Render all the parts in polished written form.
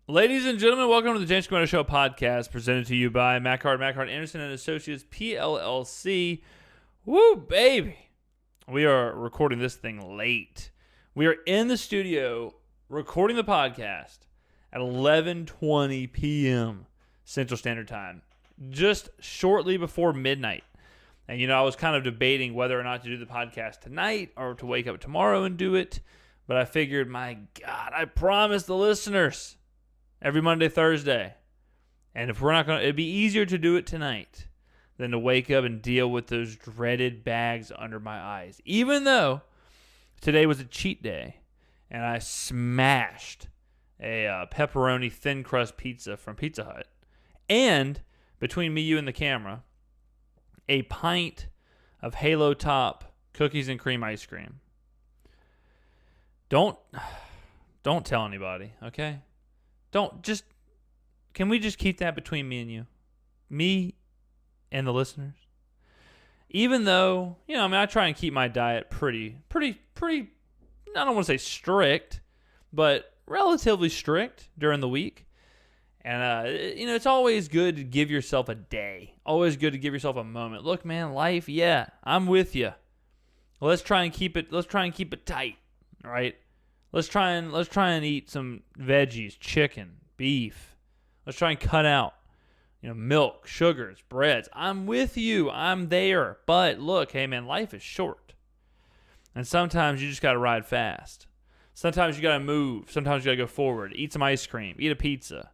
Ladies and gentlemen, welcome to the James Skrmetta Show podcast, presented to you by Macard Anderson and Associates, PLLC. Woo, baby. We are recording this thing late. We are in the studio recording the podcast at 11:20 p.m. Central Standard Time, just shortly before midnight. And, I was kind of debating whether or not to do the podcast tonight or to wake up tomorrow and do it. But I figured, my God, I promised the listeners every Monday, Thursday. And if we're not going to, it'd be easier to do it tonight than to wake up and deal with those dreaded bags under my eyes. Even though today was a cheat day and I smashed a pepperoni thin crust pizza from Pizza Hut. And between me, you, and the camera, a pint of Halo Top cookies and cream ice cream. Don't tell anybody, okay? Can we just keep that between me and you? Me and the listeners? Even though, I try and keep my diet pretty, I don't want to say strict, but relatively strict during the week. And, it's always good to give yourself a day. Always good to give yourself a moment. Look, man, life, yeah, I'm with you. Let's try and keep it tight, all right? Let's try and eat some veggies, chicken, beef. Let's try and cut out, milk, sugars, breads. I'm with you. I'm there. But look, hey man, life is short. And sometimes you just got to ride fast. Sometimes you got to move. Sometimes you got to go forward. Eat some ice cream. Eat a pizza.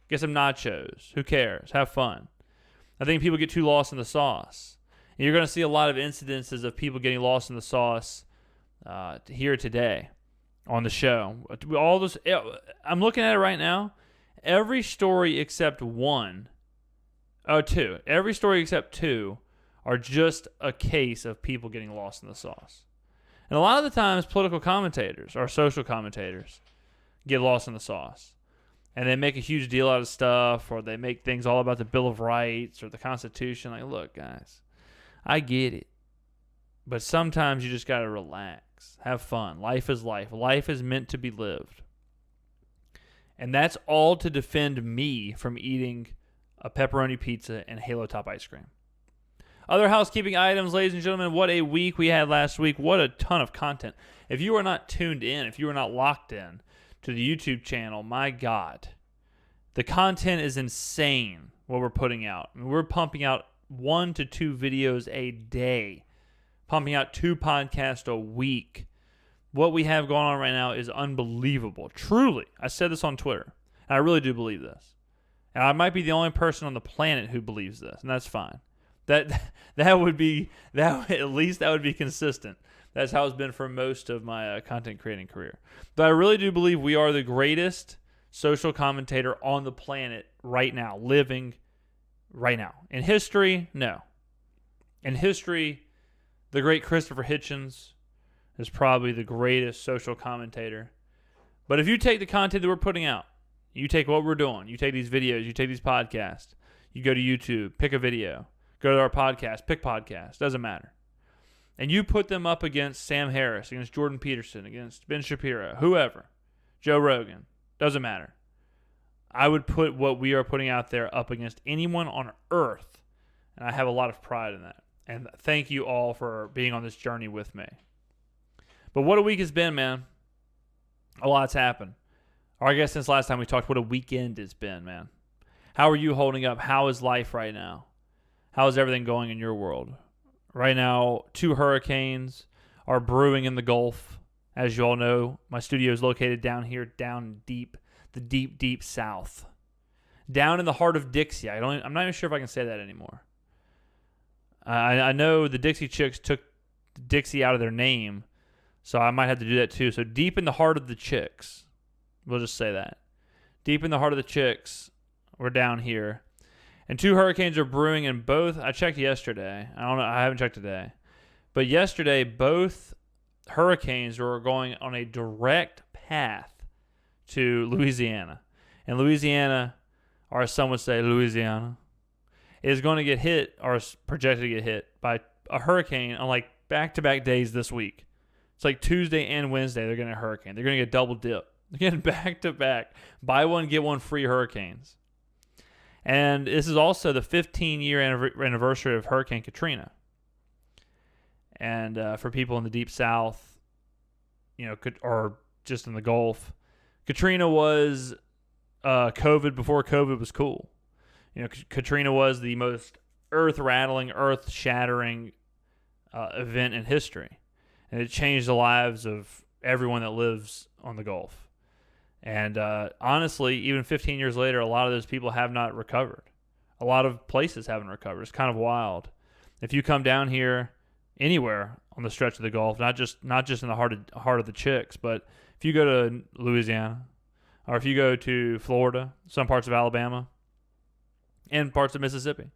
Get some nachos. Who cares? Have fun. I think people get too lost in the sauce. And you're going to see a lot of incidences of people getting lost in the sauce here today on the show. All this, I'm looking at it right now. Every story except two. Every story except two are just a case of people getting lost in the sauce. And a lot of the times, political commentators or social commentators get lost in the sauce. And they make a huge deal out of stuff, or they make things all about the Bill of Rights or the Constitution. Like, look, guys, I get it. But sometimes you just got to relax. Have fun. Life is life. Life is meant to be lived. And that's all to defend me from eating a pepperoni pizza and Halo Top ice cream. Other housekeeping items, ladies and gentlemen, what a week we had last week. What a ton of content. If you are not tuned in, if you are not locked in to the YouTube channel, my God, the content is insane what we're putting out. I mean, we're pumping out 1 to 2 videos a day, pumping out 2 podcasts a week. What we have going on right now is unbelievable. Truly. I said this on Twitter, and I really do believe this. And I might be the only person on the planet who believes this, and that's fine. At least that would be consistent. That's how it's been for most of my content creating career. But I really do believe we are the greatest social commentator on the planet right now, living right now. In history, no. In history, the great Christopher Hitchens is probably the greatest social commentator. But if you take the content that we're putting out, you take what we're doing, you take these videos, you take these podcasts, you go to YouTube, pick a video, go to our podcast, pick podcast, doesn't matter. And you put them up against Sam Harris, against Jordan Peterson, against Ben Shapiro, whoever, Joe Rogan, doesn't matter. I would put what we are putting out there up against anyone on earth, and I have a lot of pride in that. And thank you all for being on this journey with me. But what a week has been, man. A lot's happened. Or I guess since last time we talked, what a weekend it's been, man. How are you holding up? How is life right now? How is everything going in your world? Right now, 2 hurricanes are brewing in the Gulf. As you all know, my studio is located down here, down deep, the deep, deep south. Down in the heart of Dixie. I'm not even sure if I can say that anymore. I know the Dixie Chicks took Dixie out of their name, so I might have to do that too. So deep in the heart of the Chicks. We'll just say that. Deep in the heart of the Chicks, we're down here. And 2 hurricanes are brewing in both. I checked yesterday. I don't know. I haven't checked today. But yesterday, both hurricanes were going on a direct path to Louisiana. And Louisiana, or as some would say, Louisiana, is going to get hit, or is projected to get hit, by a hurricane on like back-to-back days this week. It's like Tuesday and Wednesday they're getting a hurricane. They're going to get double dip. Again, back to back. Buy one, get one free hurricanes. And this is also the 15-year anniversary of Hurricane Katrina. And for people in the Deep South, or just in the Gulf, Katrina was COVID before COVID was cool. Katrina was the most earth-rattling, earth-shattering event in history. And it changed the lives of everyone that lives on the Gulf. And honestly, even 15 years later, a lot of those people have not recovered. A lot of places haven't recovered. It's kind of wild. If you come down here anywhere on the stretch of the Gulf, not just in the heart of the Chicks, but if you go to Louisiana, or if you go to Florida, some parts of Alabama, and parts of Mississippi,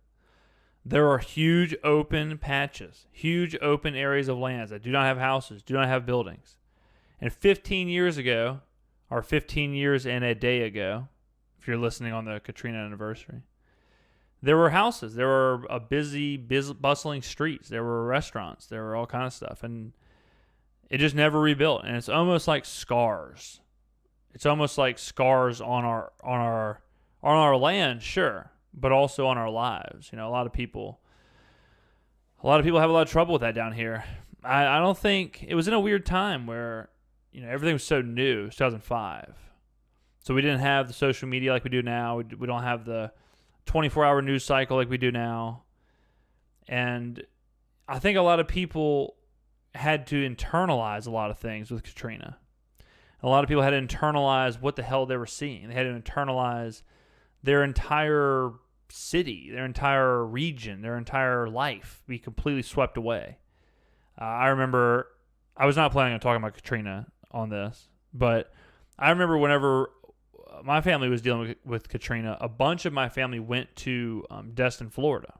there are huge open patches, huge open areas of lands that do not have houses, do not have buildings. And 15 years ago, or 15 years and a day ago, if you're listening on the Katrina anniversary, there were houses. There were bustling streets. There were restaurants. There were all kind of stuff. And it just never rebuilt. And it's almost like scars. It's almost like scars on our land, sure, but also on our lives. A lot of people have a lot of trouble with that down here. I don't think it was in a weird time where everything was so new. It was 2005, so we didn't have the social media like we do now. We don't have the 24-hour news cycle like we do now, and I think a lot of people had to internalize a lot of things with Katrina. A lot of people had to internalize what the hell they were seeing. They had to internalize their entire city, their entire region, their entire life be completely swept away. I remember, I was not planning on talking about Katrina on this, but I remember whenever my family was dealing with Katrina, a bunch of my family went to Destin, Florida.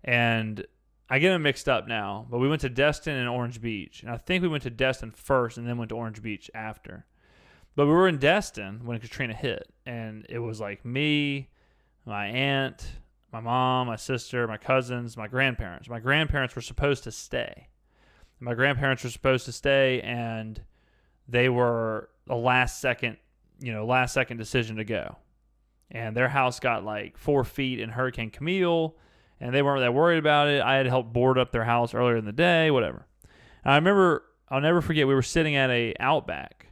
And I get them mixed up now, but we went to Destin and Orange Beach. And I think we went to Destin first and then went to Orange Beach after. But we were in Destin when Katrina hit. And it was like me, my aunt, my mom, my sister, my cousins, my grandparents. My grandparents were supposed to stay. And they were a last second decision to go. And their house got like 4 feet in Hurricane Camille, and they weren't that worried about it. I had helped board up their house earlier in the day, whatever. And I remember, I'll never forget, we were sitting at an Outback.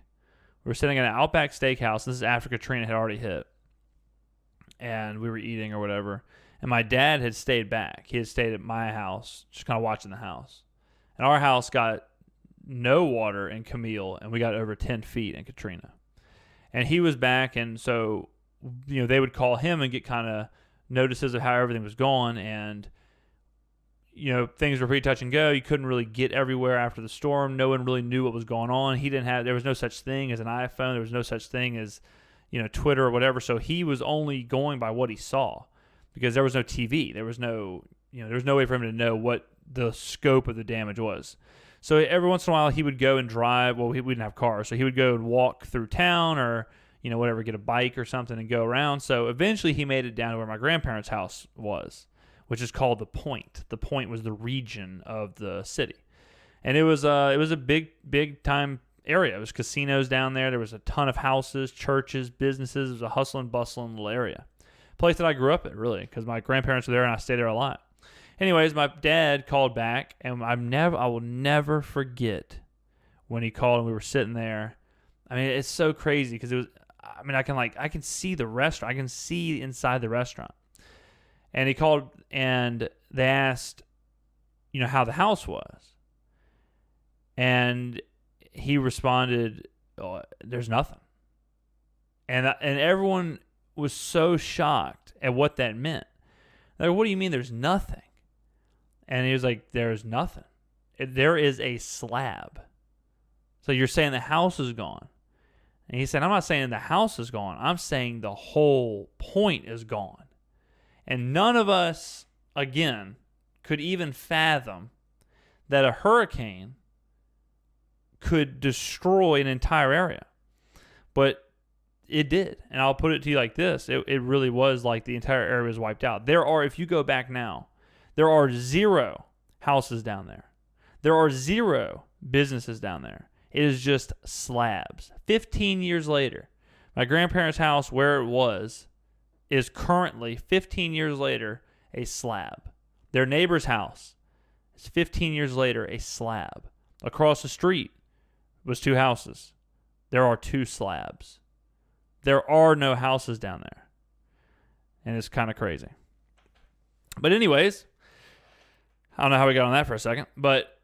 We were sitting at an Outback steakhouse. This is after Katrina had already hit. And we were eating or whatever. And my dad had stayed back. He had stayed at my house, just kind of watching the house. And our house got no water in Camille, and we got over 10 feet in Katrina. And he was back, and so, they would call him and get kind of notices of how everything was going, and, things were pretty touch and go. You couldn't really get everywhere after the storm. No one really knew what was going on. There was no such thing as an iPhone. There was no such thing as, Twitter or whatever. So he was only going by what he saw, because there was no TV. There was no way for him to know what the scope of the damage was. So every once in a while he would go and drive. Well, we didn't have cars, so he would go and walk through town or, whatever, get a bike or something and go around. So eventually he made it down to where my grandparents' house was, which is called the Point. The Point was the region of the city. And it was a big time area. It was casinos down there. There was a ton of houses, churches, businesses. It was a hustling, bustling little area. Place that I grew up in, really, because my grandparents were there and I stayed there a lot. Anyways, my dad called back, and I will never forget when he called and we were sitting there. I mean, it's so crazy because it was. I mean, I can see the restaurant. I can see inside the restaurant. And he called and they asked, how the house was, and he responded, "Oh, there's nothing." And everyone was so shocked at what that meant. They're like, "What do you mean there's nothing?" And he was like, "There's nothing. There is a slab." So you're saying the house is gone. And he said, "I'm not saying the house is gone. I'm saying the whole point is gone." And none of us, again, could even fathom that a hurricane could destroy an entire area. But it did. And I'll put it to you like this. It really was like the entire area was wiped out. If you go back now, there are 0 houses down there. There are 0 businesses down there. It is just slabs. 15 years later, my grandparents' house, where it was, is currently, 15 years later, a slab. Their neighbor's house is 15 years later a slab. Across the street was 2 houses. There are 2 slabs. There are no houses down there. And it's kind of crazy. But anyways, I don't know how we got on that for a second, but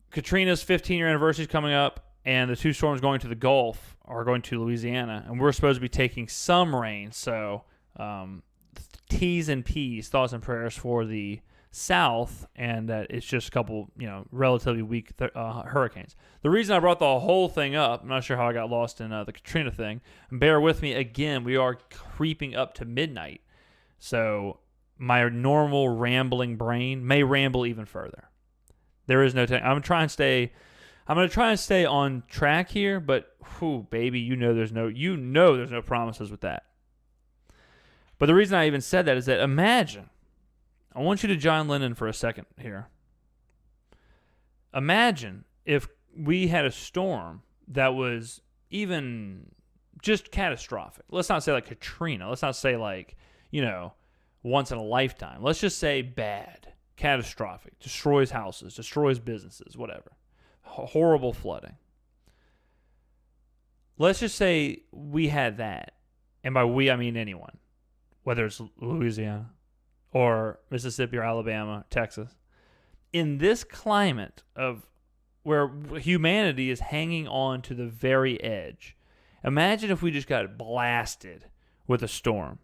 Katrina's 15-year anniversary is coming up, and the 2 storms going to the Gulf are going to Louisiana, and we're supposed to be taking some rain. So T's and P's, thoughts and prayers for the South, and that it's just a couple, relatively weak hurricanes. The reason I brought the whole thing up, I'm not sure how I got lost in the Katrina thing. Bear with me again. We are creeping up to midnight, so my normal rambling brain may ramble even further. There is no time. I'm going to try and stay on track here, but baby, there's no promises with that. But the reason I even said that is that imagine, I want you to John Lennon for a second here. Imagine if we had a storm that was even just catastrophic. Let's not say like Katrina. Let's not say like, once in a lifetime. Let's just say bad, catastrophic, destroys houses, destroys businesses, whatever. Horrible flooding. Let's just say we had that. And by we, I mean anyone. Whether it's Louisiana or Mississippi or Alabama, Texas. In this climate of where humanity is hanging on to the very edge, imagine if we just got blasted with a storm.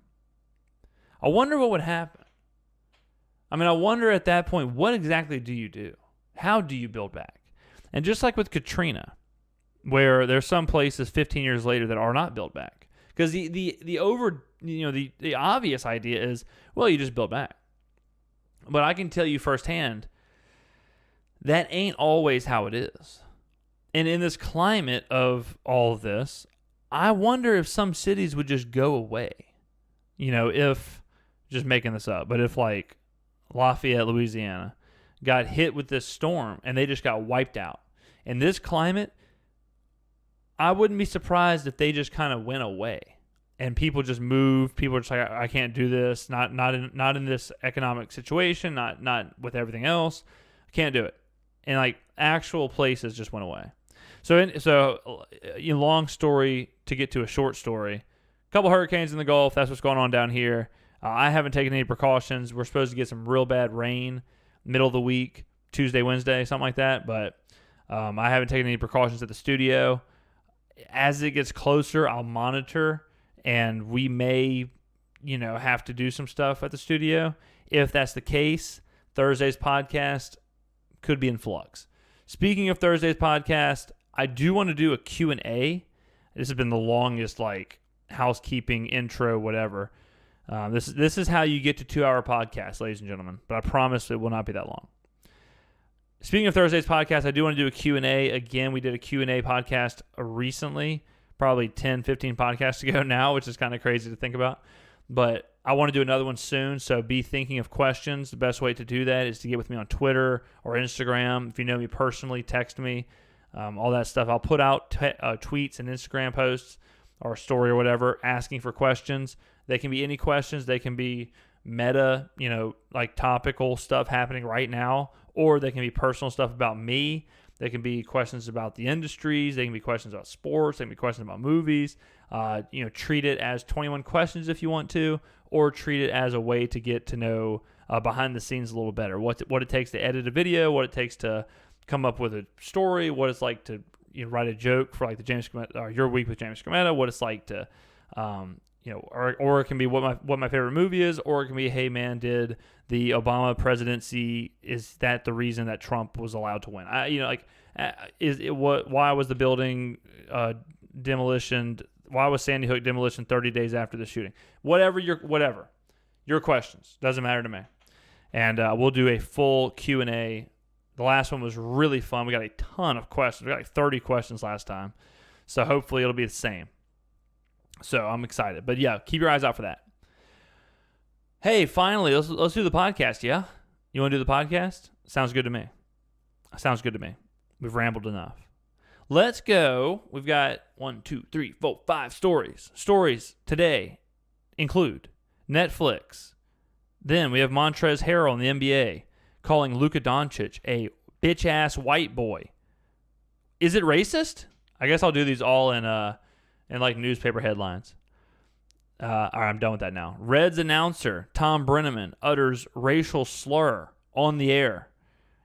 I wonder what would happen. I wonder at that point, what exactly do you do? How do you build back? And just like with Katrina, where there's some places 15 years later that are not built back. Because the obvious idea is, well, you just build back. But I can tell you firsthand, that ain't always how it is. And in this climate of all of this, I wonder if some cities would just go away. If, just making this up, but if like Lafayette, Louisiana, got hit with this storm and they just got wiped out. In this climate, I wouldn't be surprised if they just kind of went away and people just moved. People are just like, I can't do this. Not in this economic situation. Not with everything else. I can't do it. And like actual places just went away. So long story to get to a short story. A couple hurricanes in the Gulf. That's what's going on down here. I haven't taken any precautions. We're supposed to get some real bad rain middle of the week, Tuesday, Wednesday, something like that. But I haven't taken any precautions at the studio. As it gets closer, I'll monitor, and we may, have to do some stuff at the studio. If that's the case, Thursday's podcast could be in flux. Speaking of Thursday's podcast, I do want to do a Q&A. This has been the longest, housekeeping intro, whatever. This is how you get to 2-hour podcast, ladies and gentlemen. But I promise it will not be that long. Speaking of Thursday's podcast, I do want to do a Q&A. Again, we did a Q&A podcast recently, probably 10, 15 podcasts ago now, which is kind of crazy to think about. But I want to do another one soon, so be thinking of questions. The best way to do that is to get with me on Twitter or Instagram. If you know me personally, text me, all that stuff. I'll put out tweets and Instagram posts or a story or whatever asking for questions. They can be any questions. They can be meta, topical stuff happening right now, or they can be personal stuff about me. They can be questions about the industries. They can be questions about sports. They can be questions about movies. Treat it as 21 questions if you want to, or treat it as a way to get to know behind the scenes a little better. What it takes to edit a video, what it takes to come up with a story, what it's like to write a joke for like the James Skrmetta, or Your Week with James Skrmetta, what it's like to or it can be what my favorite movie is, or it can be, hey man, did the Obama presidency, is that the reason that Trump was allowed to win? Why was the building demolitioned? Why was Sandy Hook demolition 30 days after the shooting? Whatever your questions, doesn't matter to me. And we'll do a full Q&A. The last one was really fun. We got a ton of questions. We got like 30 questions last time, so hopefully it'll be the same. So I'm excited. But yeah, keep your eyes out for that. Hey, finally, let's do the podcast, yeah? You want to do the podcast? Sounds good to me. We've rambled enough. Let's go. We've got 1, 2, 3, 4, 5 stories. Stories today include Netflix. Then we have Montrezl Harrell in the NBA calling Luka Doncic a bitch-ass white boy. Is it racist? I guess I'll do these all in like newspaper headlines. All right, I'm done with that now. Reds announcer Thom Brennaman utters racial slur on the air,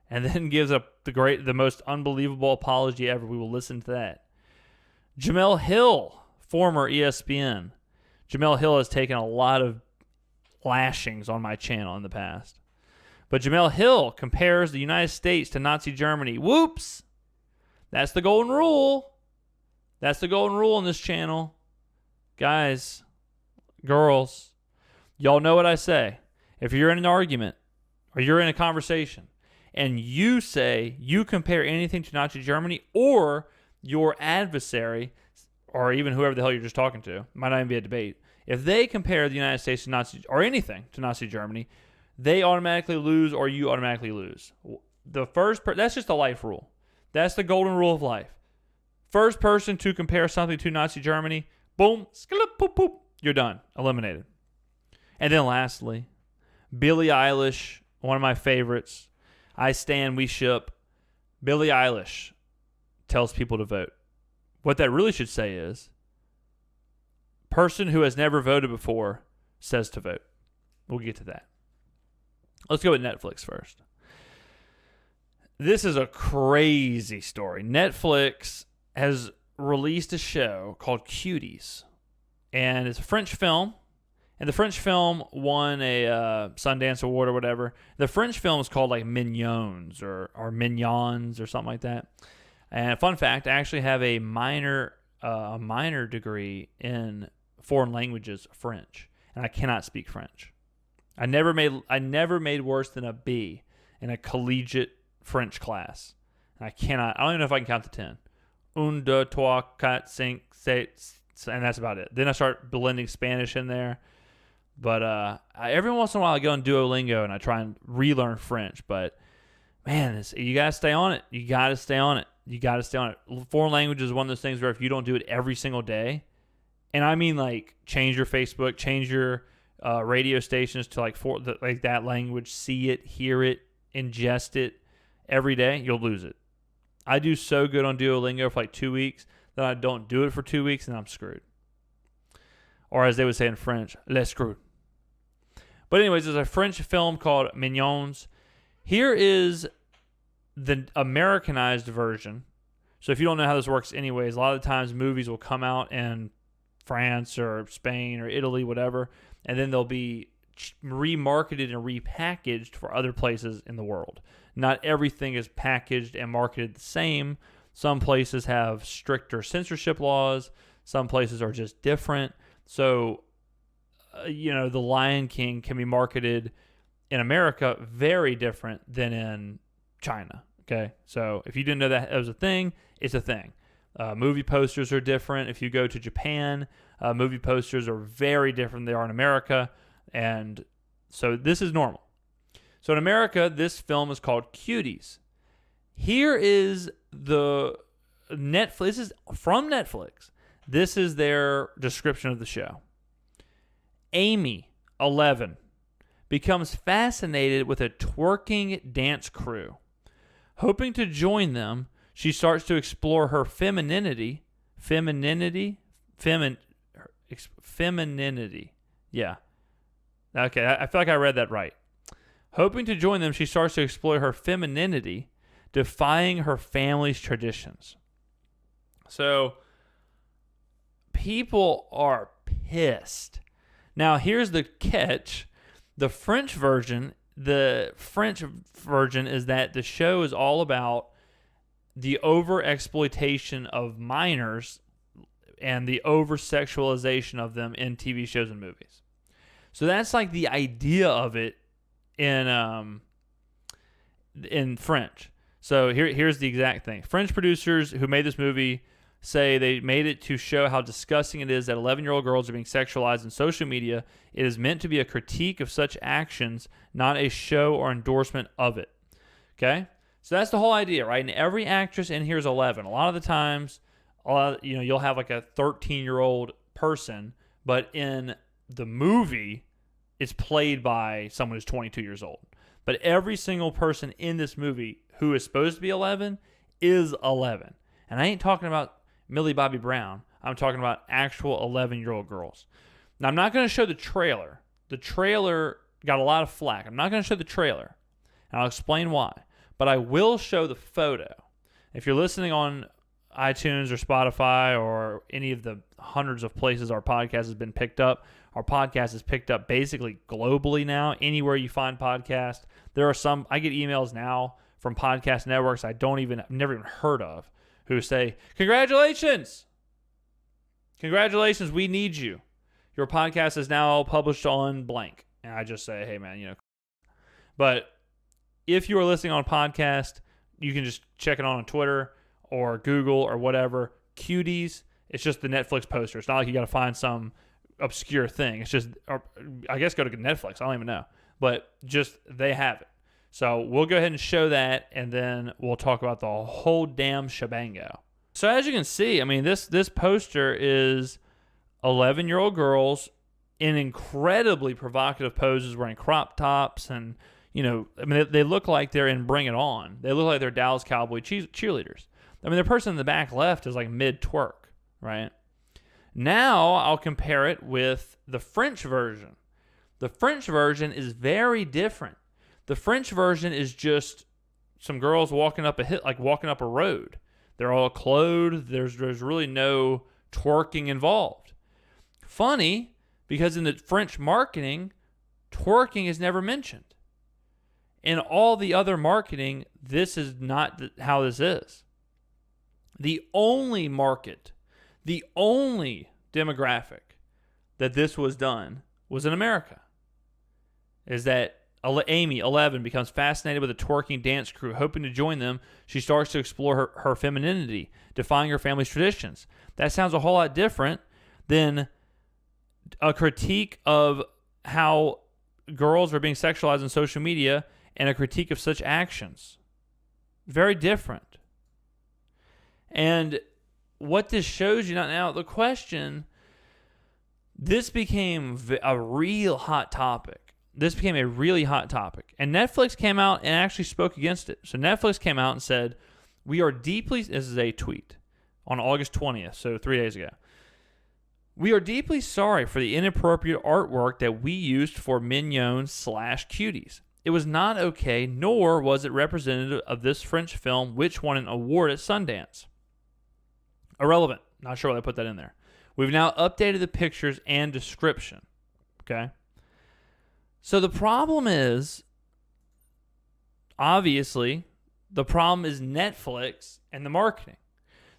and then gives up the most unbelievable apology ever. We will listen to that. Jemele Hill, former ESPN. Jemele Hill has taken a lot of lashings on my channel in the past. But Jemele Hill compares the United States to Nazi Germany. Whoops! That's the golden rule. That's the golden rule on this channel. Guys, girls, y'all know what I say. If you're in an argument or you're in a conversation and you say you compare anything to Nazi Germany, or your adversary, or even whoever the hell you're just talking to, might not even be a debate, if they compare the United States to Nazi, or anything to Nazi Germany, they automatically lose or you automatically lose. That's just a life rule. That's the golden rule of life. First person to compare something to Nazi Germany, boom, skilip, poop, poop, you're done. Eliminated. And then lastly, Billie Eilish, one of my favorites. I stand, we ship. Billie Eilish tells people to vote. What that really should say is, person who has never voted before says to vote. We'll get to that. Let's go with Netflix first. This is a crazy story. Netflix has released a show called Cuties, and it's a French film, and the French film won a Sundance Award or whatever. The French film is called like Mignons or Mignons or something like that. And fun fact, I actually have a minor degree in foreign languages, French, and I cannot speak French. I never made worse than a B in a collegiate French class. I don't even know if I can count to 10. Un, deux, trois, quatre, cinq, six, and that's about it. Then I start blending Spanish in there. But every once in a while I go on Duolingo and I try and relearn French. But man, you gotta stay on it. You gotta stay on it. Foreign language is one of those things where if you don't do it every single day, and I mean like change your Facebook, change your radio stations to like that language, see it, hear it, ingest it every day, you'll lose it. I do so good on Duolingo for like 2 weeks that I don't do it for 2 weeks and I'm screwed. Or as they would say in French, les screwed. But anyways, there's a French film called Mignons. Here is the Americanized version. So if you don't know how this works anyways, a lot of the times movies will come out in France or Spain or Italy, whatever, and then they'll be remarketed and repackaged for other places in the world. Not everything is packaged and marketed the same. Some places have stricter censorship laws. Some places are just different. So, The Lion King can be marketed in America very different than in China. Okay, so if you didn't know that was a thing, it's a thing. Movie posters are different. If you go to Japan, movie posters are very different than they are in America. And so this is normal. So in America, this film is called Cuties. Here is the Netflix. This is from Netflix. This is their description of the show. Amy, 11, becomes fascinated with a twerking dance crew. Hoping to join them, she starts to explore her femininity. Yeah. Okay, I feel like I read that right. Hoping to join them, she starts to explore her femininity, defying her family's traditions. So, people are pissed. Now, here's the catch. The French version is that the show is all about the over-exploitation of minors and the over-sexualization of them in TV shows and movies. So that's like the idea of it in French. So here's the exact thing. French producers who made this movie say they made it to show how disgusting it is that 11-year-old girls are being sexualized in social media. It is meant to be a critique of such actions, not a show or endorsement of it. Okay? So that's the whole idea, right? And every actress in here is 11. A lot of the times, you'll have like a 13-year-old person, but in the movie, it's played by someone who's 22 years old. But every single person in this movie who is supposed to be 11 is 11. And I ain't talking about Millie Bobby Brown. I'm talking about actual 11-year-old girls. Now, I'm not going to show the trailer. The trailer got a lot of flack. I'm not going to show the trailer. And I'll explain why. But I will show the photo. If you're listening on iTunes or Spotify or any of the hundreds of places our podcast has been picked up, our podcast is picked up basically globally now. Anywhere you find podcasts, there are some. I get emails now from podcast networks I've never even heard of, who say, "Congratulations, we need you. Your podcast is now published on blank." And I just say, "Hey man, But if you are listening on a podcast, you can just check it on Twitter or Google or whatever. Cuties. It's just the Netflix poster. It's not like you got to find some obscure thing. It's just, I guess, go to Netflix. I don't even know. But just they have it. So we'll go ahead and show that, and then we'll talk about the whole damn shebango. So as you can see, I mean, this poster is 11-year-old girls in incredibly provocative poses, wearing crop tops, and they look like they're in Bring It On. They look like they're Dallas Cowboy cheerleaders. I mean, the person in the back left is like mid-twerk, right? Now I'll compare it with the French version. The French version is very different. The French version is just some girls walking up a road. They're all clothed. There's really no twerking involved. Funny, because in the French marketing, twerking is never mentioned. In all the other marketing, this is not how this is. The only market, the only demographic that this was done was in America. Is that Amy, 11, becomes fascinated with a twerking dance crew. Hoping to join them, she starts to explore her femininity, defying her family's traditions. That sounds a whole lot different than a critique of how girls are being sexualized on social media and a critique of such actions. Very different. And what this shows you now, the question, this became a real hot topic. This became a really hot topic. And Netflix came out and actually spoke against it. So Netflix came out and said, this is a tweet on August 20th, so 3 days ago. "We are deeply sorry for the inappropriate artwork that we used for Mignonnes/Cuties. It was not okay, nor was it representative of this French film, which won an award at Sundance. Irrelevant. Not sure why they put that in there. We've now updated the pictures and description." Okay? So the problem is, obviously, the problem is Netflix and the marketing.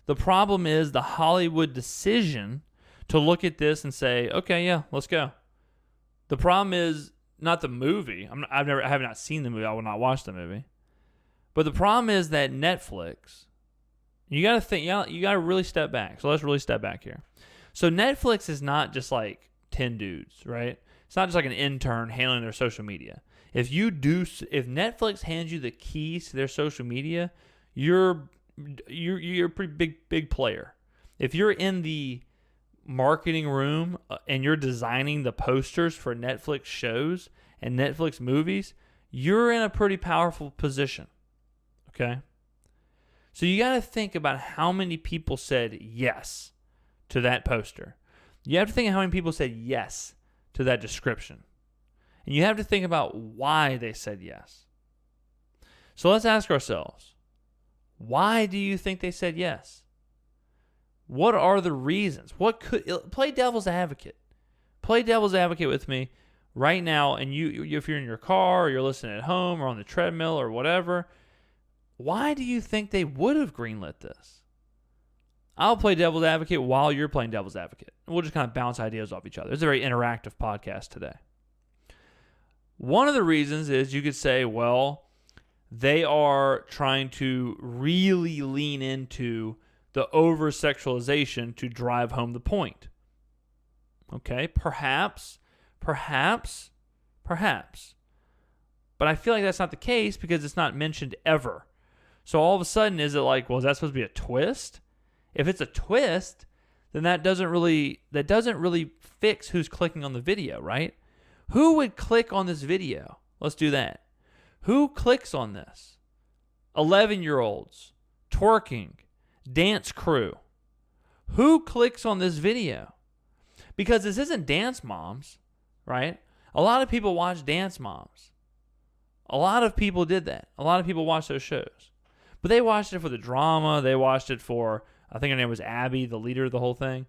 The problem is the Hollywood decision to look at this and say, okay, yeah, let's go. The problem is not the movie. I have not seen the movie. I will not watch the movie. But the problem is that Netflix, you got to think, you got to really step back. So let's really step back here. So Netflix is not just like 10 dudes, right? It's not just like an intern handling their social media. If Netflix hands you the keys to their social media, you're a pretty big player. If you're in the marketing room and you're designing the posters for Netflix shows and Netflix movies, you're in a pretty powerful position. Okay? So you got to think about how many people said yes to that poster. You have to think of how many people said yes to that description. And you have to think about why they said yes. So let's ask ourselves, why do you think they said yes? What are the reasons? Play devil's advocate. Play devil's advocate with me right now. And if you're in your car or you're listening at home or on the treadmill or whatever, why do you think they would have greenlit this? I'll play devil's advocate while you're playing devil's advocate. And we'll just kind of bounce ideas off each other. It's a very interactive podcast today. One of the reasons is you could say, well, they are trying to really lean into the over-sexualization to drive home the point. Okay, perhaps. But I feel like that's not the case because it's not mentioned ever. So all of a sudden, is it like, well, is that supposed to be a twist? If it's a twist, then that doesn't really fix who's clicking on the video, right? Who would click on this video? Let's do that. Who clicks on this? 11-year-olds, twerking, dance crew. Who clicks on this video? Because this isn't Dance Moms, right? A lot of people watch Dance Moms. A lot of people did that. A lot of people watch those shows. But they watched it for the drama. They watched it for, I think her name was Abby, the leader of the whole thing.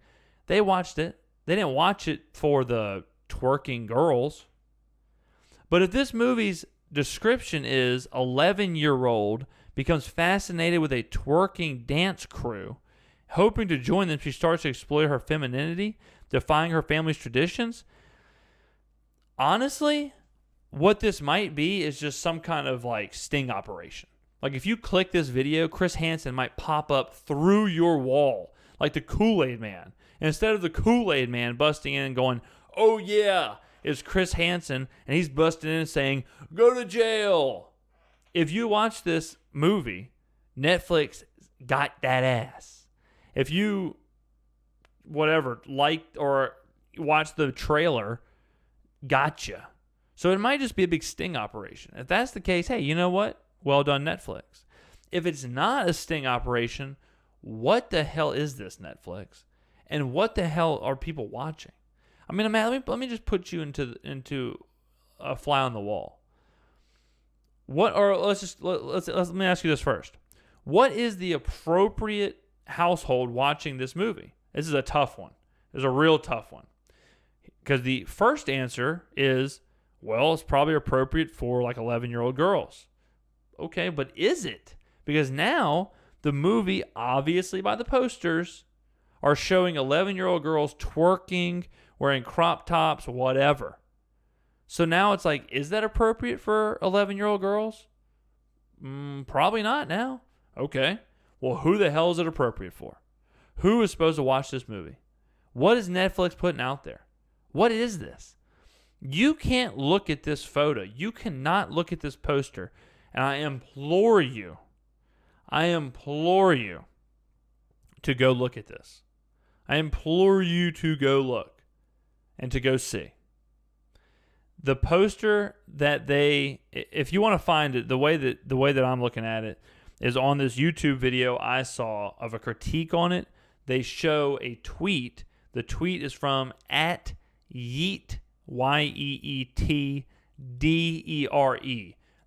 They watched it. They didn't watch it for the twerking girls. But if this movie's description is 11-year-old becomes fascinated with a twerking dance crew, hoping to join them, she starts to exploit her femininity, defying her family's traditions. Honestly, what this might be is just some kind of like sting operation. Like if you click this video, Chris Hansen might pop up through your wall like the Kool-Aid Man. And instead of the Kool-Aid Man busting in and going, oh yeah, it's Chris Hansen, and he's busting in and saying, go to jail. If you watch this movie, Netflix got that ass. If you, liked or watched the trailer, gotcha. So it might just be a big sting operation. If that's the case, hey, you know what? Well done, Netflix. If it's not a sting operation, what the hell is this, Netflix? And what the hell are people watching? I mean, let me just put you into a fly on the wall. Let me ask you this first. What is the appropriate household watching this movie? This is a tough one. It's a real tough one. Because the first answer is, well, it's probably appropriate for like 11-year-old girls. Okay, but is it? Because now the movie, obviously by the posters, are showing 11-year-old girls twerking, wearing crop tops, whatever. So now it's like, is that appropriate for 11-year-old girls? Probably not now. Okay. Well, who the hell is it appropriate for? Who is supposed to watch this movie? What is Netflix putting out there? What is this? You can't look at this photo. You cannot look at this poster. And I implore you to go look at this. I implore you to go look and to go see. The poster that if you want to find it, the way that I'm looking at it is on this YouTube video I saw of a critique on it. They show a tweet. The tweet is from @Yeet, YEETDERE.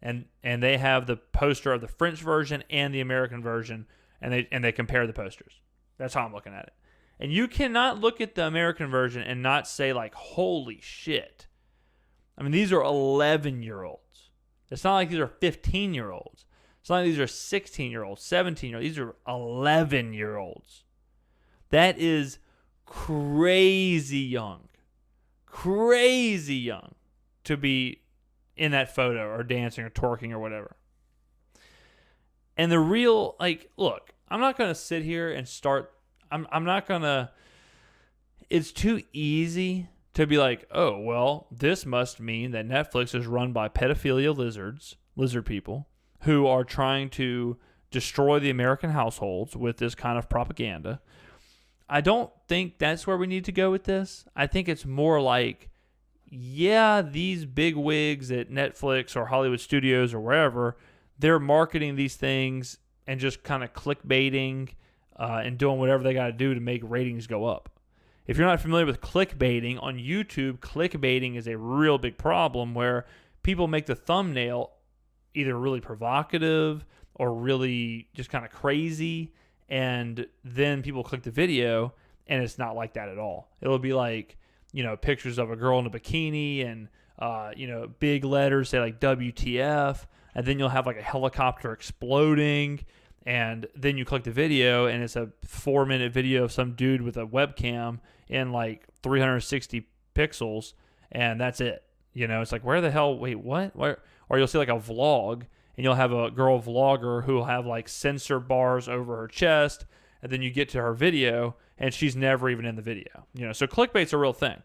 And they have the poster of the French version and the American version, and they compare the posters. That's how I'm looking at it. And you cannot look at the American version and not say like, holy shit. I mean, these are 11-year-olds. It's not like these are 15-year-olds. It's not like these are 16-year-olds, 17-year-olds. These are 11-year-olds. That is crazy young. Crazy young to be in that photo or dancing or twerking or whatever. And the real, look, I'm not going to sit here and start, I'm not going to, it's too easy to be like, oh, well, this must mean that Netflix is run by pedophilia lizard people who are trying to destroy the American households with this kind of propaganda. I don't think that's where we need to go with this. I think it's more like, yeah, these big wigs at Netflix or Hollywood Studios or wherever, they're marketing these things and just kind of clickbaiting and doing whatever they got to do to make ratings go up. If you're not familiar with clickbaiting, on YouTube, clickbaiting is a real big problem where people make the thumbnail either really provocative or really just kind of crazy, and then people click the video, and it's not like that at all. It'll be like, pictures of a girl in a bikini and, big letters say like WTF, and then you'll have like a helicopter exploding, and then you click the video, and it's a 4-minute video of some dude with a webcam in like 360 pixels, and that's it. It's like, where the hell, wait, what? Where? Or you'll see like a vlog, and you'll have a girl vlogger who will have like sensor bars over her chest, and then you get to her video, and she's never even in the video. So clickbait's a real thing.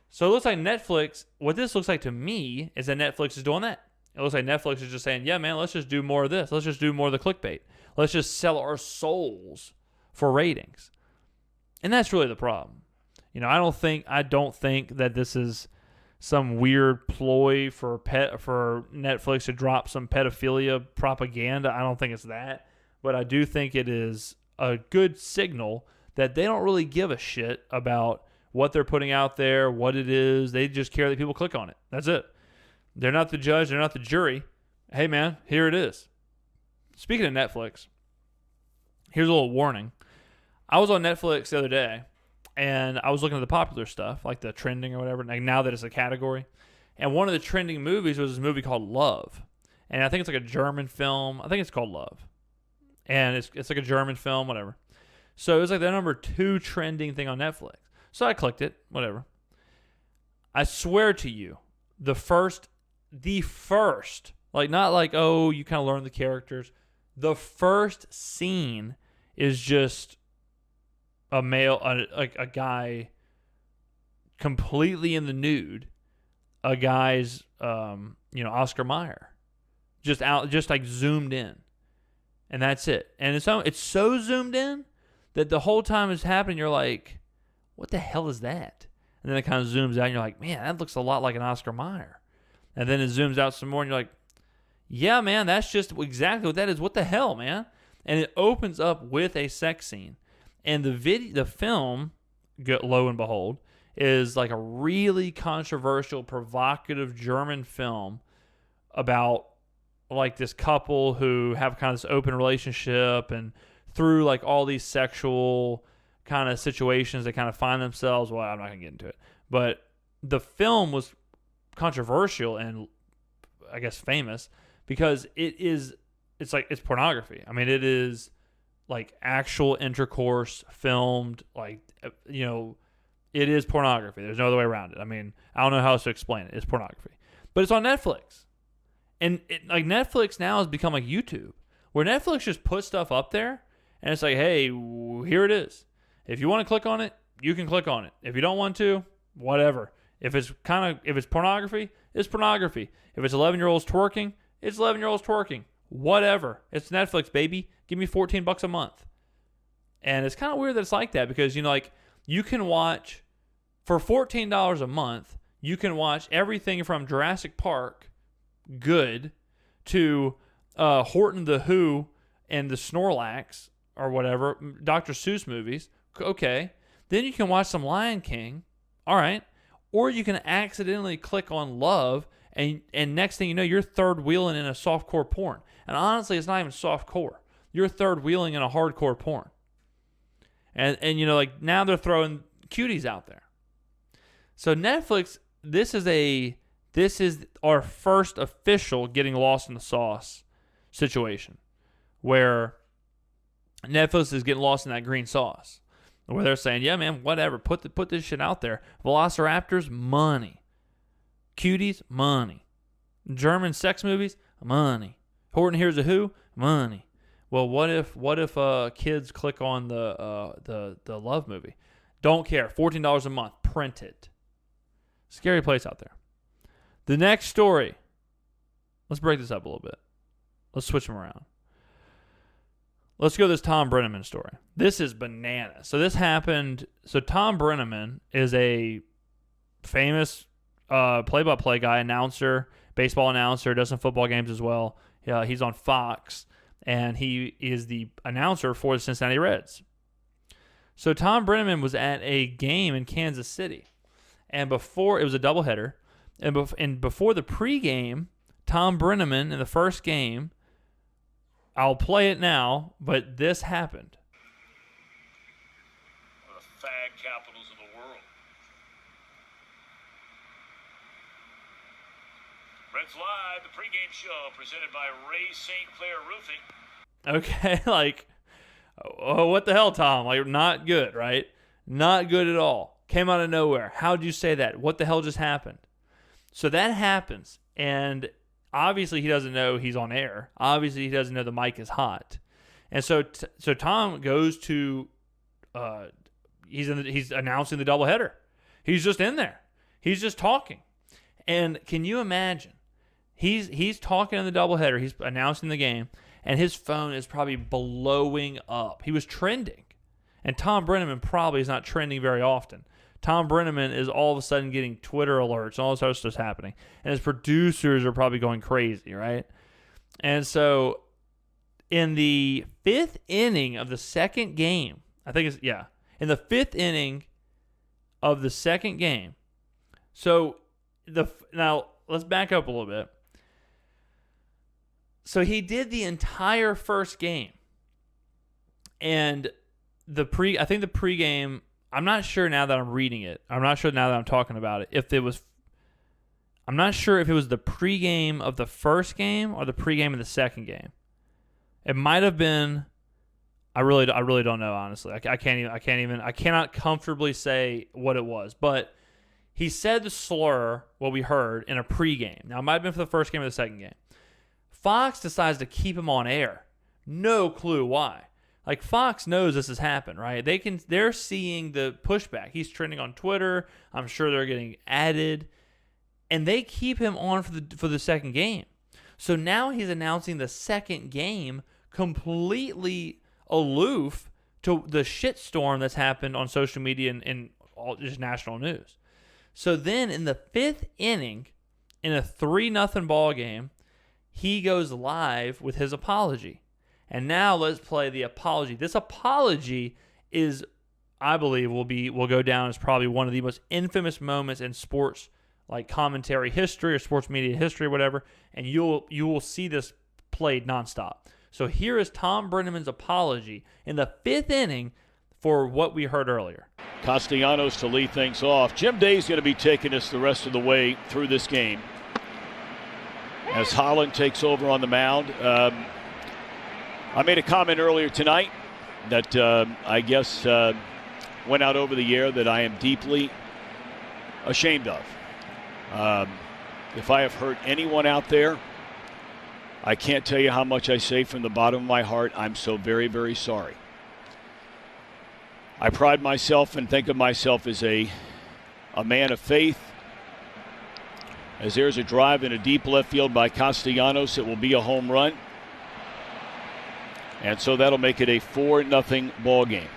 So it looks like Netflix, what this looks like to me is that Netflix is doing that. It looks like Netflix is just saying, yeah, man, let's just do more of this. Let's just do more of the clickbait. Let's just sell our souls for ratings. And that's really the problem. I don't think that this is some weird ploy for Netflix to drop some pedophilia propaganda. I don't think it's that. But I do think it is a good signal that they don't really give a shit about what they're putting out there, what it is. They just care that people click on it. That's it. They're not the judge. They're not the jury. Hey, man, here it is. Speaking of Netflix, here's a little warning. I was on Netflix the other day, and I was looking at the popular stuff, like the trending or whatever, like now that it's a category. And one of the trending movies was this movie called Love. And I think it's like a German film. I think it's called Love. And it's like a German film, whatever. So it was like the number 2 trending thing on Netflix. So I clicked it, whatever. I swear to you, the first, like not like, oh, you kind of learn the characters. The first scene is just a male, like a guy completely in the nude. A guy's, Oscar Mayer, just like zoomed in, and that's it. And it's so zoomed in that the whole time it's happening, you're like, what the hell is that? And then it kind of zooms out, and you're like, man, that looks a lot like an Oscar Mayer. And then it zooms out some more, and you're like, yeah, man, that's just exactly what that is. What the hell, man? And it opens up with a sex scene. And the film, lo and behold, is like a really controversial, provocative German film about like this couple who have kind of this open relationship, and through like all these sexual kind of situations they kind of find themselves. Well, I'm not going to get into it. But the film was controversial and I guess famous because it's pornography. I mean, it is like actual intercourse filmed, like, it is pornography. There's no other way around it. I mean, I don't know how else to explain it. It's pornography. But it's on Netflix. And like Netflix now has become like YouTube, where Netflix just puts stuff up there and it's like, hey, here it is. If you want to click on it, you can click on it. If you don't want to, whatever. If it's pornography, it's pornography. If it's 11-year-olds twerking, it's 11-year-olds twerking. Whatever. It's Netflix, baby. Give me $14 a month. And it's kind of weird that it's like that because, you can watch, for $14 a month, you can watch everything from Jurassic Park, good, to Horton the Who and the Snorlax, or whatever, Dr. Seuss movies. Okay. Then you can watch some Lion King. All right. Or you can accidentally click on Love, and next thing you know, you're third wheeling in a softcore porn. And honestly, it's not even softcore. You're third wheeling in a hardcore porn. And like now they're throwing cuties out there. So Netflix, this is our first official getting lost in the sauce situation, where Netflix is getting lost in that green sauce, where they're saying, yeah, man, whatever, put this shit out there. Velociraptors, money. Cuties, money. German sex movies, money. Horton Hears a Who, money. Well, what if kids click on the Love movie? Don't care. $14 a month. Print it. Scary place out there. The next story. Let's break this up a little bit. Let's switch them around. Let's go to this Thom Brennaman story. This is bananas. So this happened. So Thom Brennaman is a famous play-by-play guy, announcer, baseball announcer, does some football games as well. He's on Fox, and he is the announcer for the Cincinnati Reds. So Thom Brennaman was at a game in Kansas City, and it was a doubleheader, and before the pregame, Thom Brennaman in the first game, I'll play it now, but this happened. One of the fag capitals of the world. Reds Live, the pregame show presented by Ray St. Clair Roofing. Okay, like, oh, what the hell, Tom? Like, not good, right? Not good at all. Came out of nowhere. How'd you say that? What the hell just happened? So that happens, and obviously he doesn't know he's on air. Obviously he doesn't know the mic is hot. And so Tom goes to, he's announcing the doubleheader. He's just in there. He's just talking. And can you imagine He's talking in the doubleheader. He's announcing the game, and his phone is probably blowing up. He was trending. And Thom Brennaman probably is not trending very often. Thom Brennaman is all of a sudden getting Twitter alerts, all this other stuff's happening. And his producers are probably going crazy, right? And so in the 5th inning of the second game, in the 5th inning of the second game, now let's back up a little bit. So he did the entire first game. And I think the pregame, I'm not sure now that I'm reading it. I'm not sure now that I'm talking about it. I'm not sure if it was the pregame of the first game or the pregame of the second game. It might have been. I really don't know, honestly. I cannot comfortably say what it was. But he said the slur, what we heard, in a pregame. Now, it might have been for the first game or the second game. Fox decides to keep him on air. No clue why. Like, Fox knows this has happened, right? They're seeing the pushback. He's trending on Twitter. I'm sure they're getting added. And they keep him on for the second game. So now he's announcing the second game completely aloof to the shitstorm that's happened on social media and all just national news. So then in the 5th inning, in a 3-0 ball game, he goes live with his apology. And now let's play the apology. This apology is, I believe, will go down as probably one of the most infamous moments in sports, like commentary history or sports media history or whatever. And you will see this played nonstop. So here is Thom Brennaman's apology in the 5th inning for what we heard earlier. Castellanos to lead things off. Jim Day's going to be taking us the rest of the way through this game as Holland takes over on the mound. I made a comment earlier tonight that I guess went out over the air that I am deeply ashamed of. If I have hurt anyone out there, I can't tell you how much I say from the bottom of my heart. I'm so very, very sorry. I pride myself and think of myself as a man of faith. As there's a drive in a deep left field by Castellanos, it will be a home run. And so that'll make it a 4-0 ball game.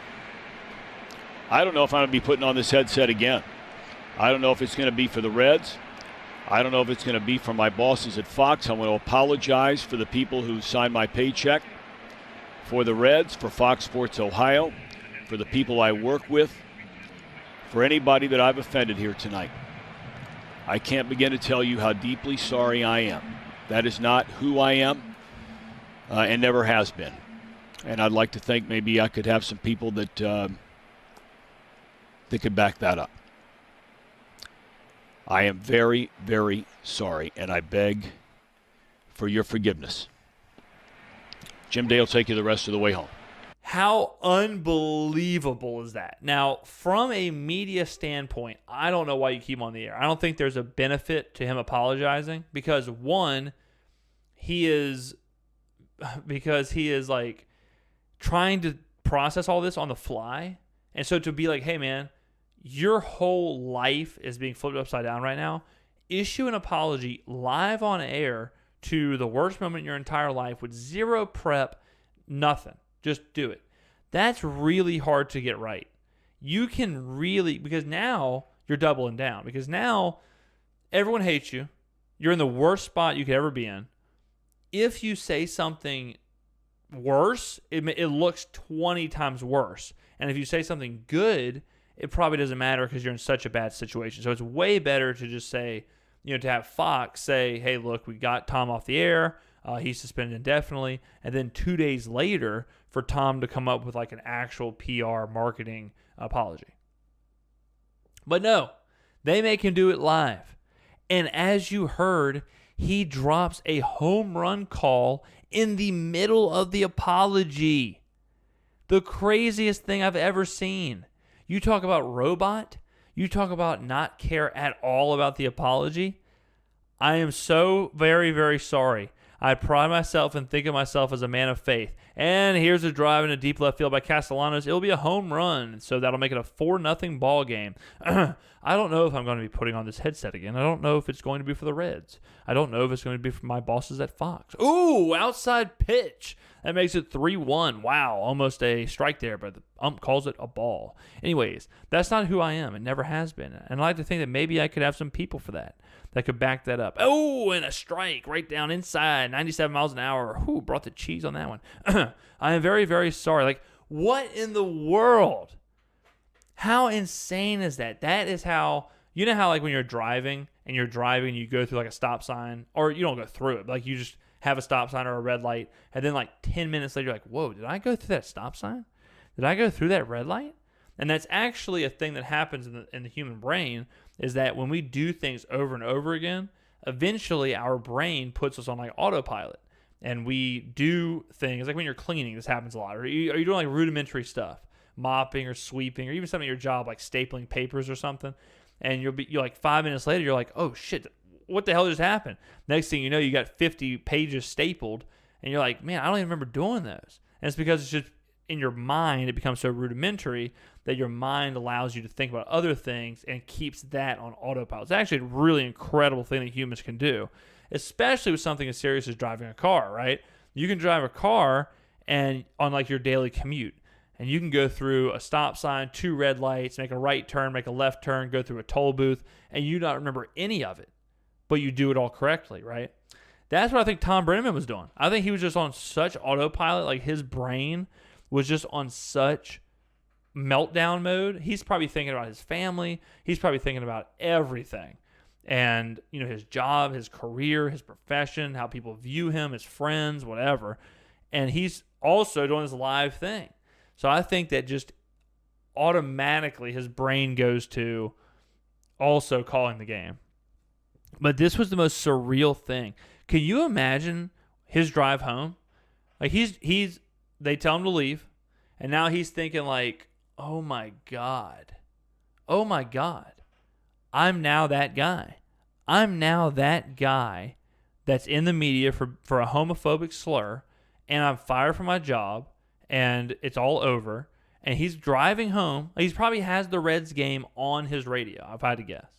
I don't know if I'm going to be putting on this headset again. I don't know if it's going to be for the Reds. I don't know if it's going to be for my bosses at Fox. I'm going to apologize for the people who signed my paycheck, for the Reds, for Fox Sports Ohio, for the people I work with, for anybody that I've offended here tonight. I can't begin to tell you how deeply sorry I am. That is not who I am and never has been. And I'd like to think maybe I could have some people that could back that up. I am very, very sorry, and I beg for your forgiveness. Jim Day will take you the rest of the way home. How unbelievable is that? Now, from a media standpoint, I don't know why you keep him on the air. I don't think there's a benefit to him apologizing because, one, he is like trying to process all this on the fly. And so to be like, hey, man, your whole life is being flipped upside down right now. Issue an apology live on air to the worst moment in your entire life with zero prep, nothing. Just do it. That's really hard to get right. You can really, because now you're doubling down. Because now everyone hates you. You're in the worst spot you could ever be in. If you say something worse, it looks 20 times worse. And if you say something good, it probably doesn't matter because you're in such a bad situation. So it's way better to just say, to have Fox say, hey, look, we got Thom off the air. He's suspended indefinitely. And then 2 days later for Thom to come up with like an actual PR marketing apology. But no, they make him do it live. And as you heard, he drops a home run call in the middle of the apology. The craziest thing I've ever seen. You talk about robot. You talk about not care at all about the apology. I am so very, very sorry. I pride myself and think of myself as a man of faith. And here's a drive in a deep left field by Castellanos. It'll be a home run, so that'll make it a 4-0 ball game. I don't know if I'm going to be putting on this headset again. I don't know if it's going to be for the Reds. I don't know if it's going to be for my bosses at Fox. Ooh, outside pitch. That makes it 3-1. Wow, almost a strike there, but the ump calls it a ball. Anyways, that's not who I am. It never has been. And I like to think that maybe I could have some people for that could back that up. Oh, and a strike right down inside, 97 miles an hour. Ooh, brought the cheese on that one. I am very, very sorry. Like, what in the world? How insane is that? That is how, you know how like when you're driving, you go through like a stop sign, or you don't go through it, but like you just have a stop sign or a red light, and then like 10 minutes later, you're like, whoa, did I go through that stop sign? Did I go through that red light? And that's actually a thing that happens in the human brain, is that when we do things over and over again, eventually our brain puts us on like autopilot. And we do things, like when you're cleaning, this happens a lot. Or you're doing like rudimentary stuff, mopping or sweeping, or even something at your job, like stapling papers or something. And you're like 5 minutes later, you're like, oh shit, what the hell just happened? Next thing you know, you got 50 pages stapled, and you're like, man, I don't even remember doing those. And it's because it's just in your mind, it becomes so rudimentary that your mind allows you to think about other things and keeps that on autopilot. It's actually a really incredible thing that humans can do, especially with something as serious as driving a car, right? You can drive a car and on like your daily commute, and you can go through a stop sign, 2 red lights, make a right turn, make a left turn, go through a toll booth, and you don't remember any of it, but you do it all correctly, right? That's what I think Thom Brennaman was doing. I think he was just on such autopilot, like his brain was just on such meltdown mode. He's probably thinking about his family. He's probably thinking about everything. And, you know, his job, his career, his profession, how people view him, his friends, whatever. And he's also doing this live thing. So I think that just automatically his brain goes to also calling the game. But this was the most surreal thing. Can you imagine his drive home? Like they tell him to leave, and now he's thinking like, oh my God, I'm now that guy. I'm now that guy that's in the media for a homophobic slur, and I'm fired from my job, and it's all over. And he's driving home. He probably has the Reds game on his radio, if I had to guess.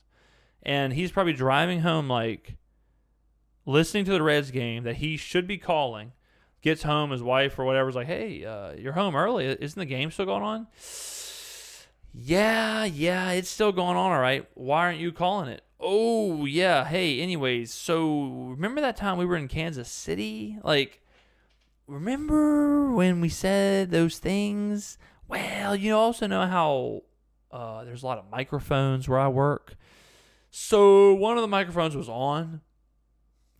And he's probably driving home like listening to the Reds game that he should be calling. Gets home, his wife or whatever is like, hey, you're home early. Isn't the game still going on? Yeah, it's still going on, all right. Why aren't you calling it? Oh, yeah, hey, anyways, so remember that time we were in Kansas City? Like, remember when we said those things? Well, you also know how there's a lot of microphones where I work. So one of the microphones was on.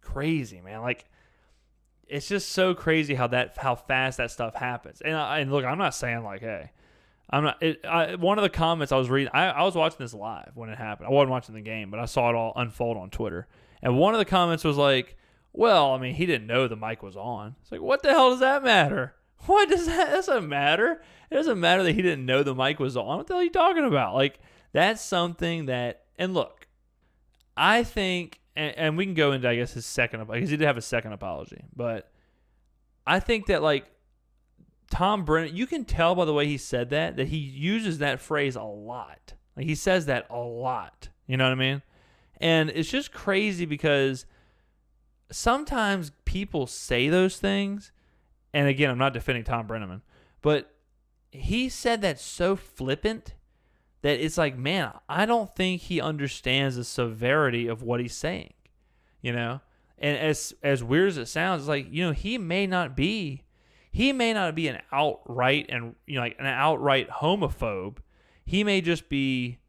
Crazy, man. Like, it's just so crazy how fast that stuff happens. And look, I'm not saying like, hey, I'm not. One of the comments I was reading, I was watching this live when it happened. I wasn't watching the game, but I saw it all unfold on Twitter. And one of the comments was like, well, I mean, he didn't know the mic was on. It's like, what the hell does that matter? What does that? That doesn't matter. It doesn't matter that he didn't know the mic was on. What the hell are you talking about? Like, that's something that. And look, I think. And we can go into, I guess, his second, because he did have a second apology. But I think that, like, Thom Brennaman, you can tell by the way he said that he uses that phrase a lot. Like, he says that a lot. You know what I mean? And it's just crazy because sometimes people say those things. And, again, I'm not defending Thom Brennaman. But he said that so flippant that it's like, man, I don't think he understands the severity of what he's saying, you know? And as weird as it sounds, it's like, you know, he may not be an outright and, you know, like an outright homophobe. He may just be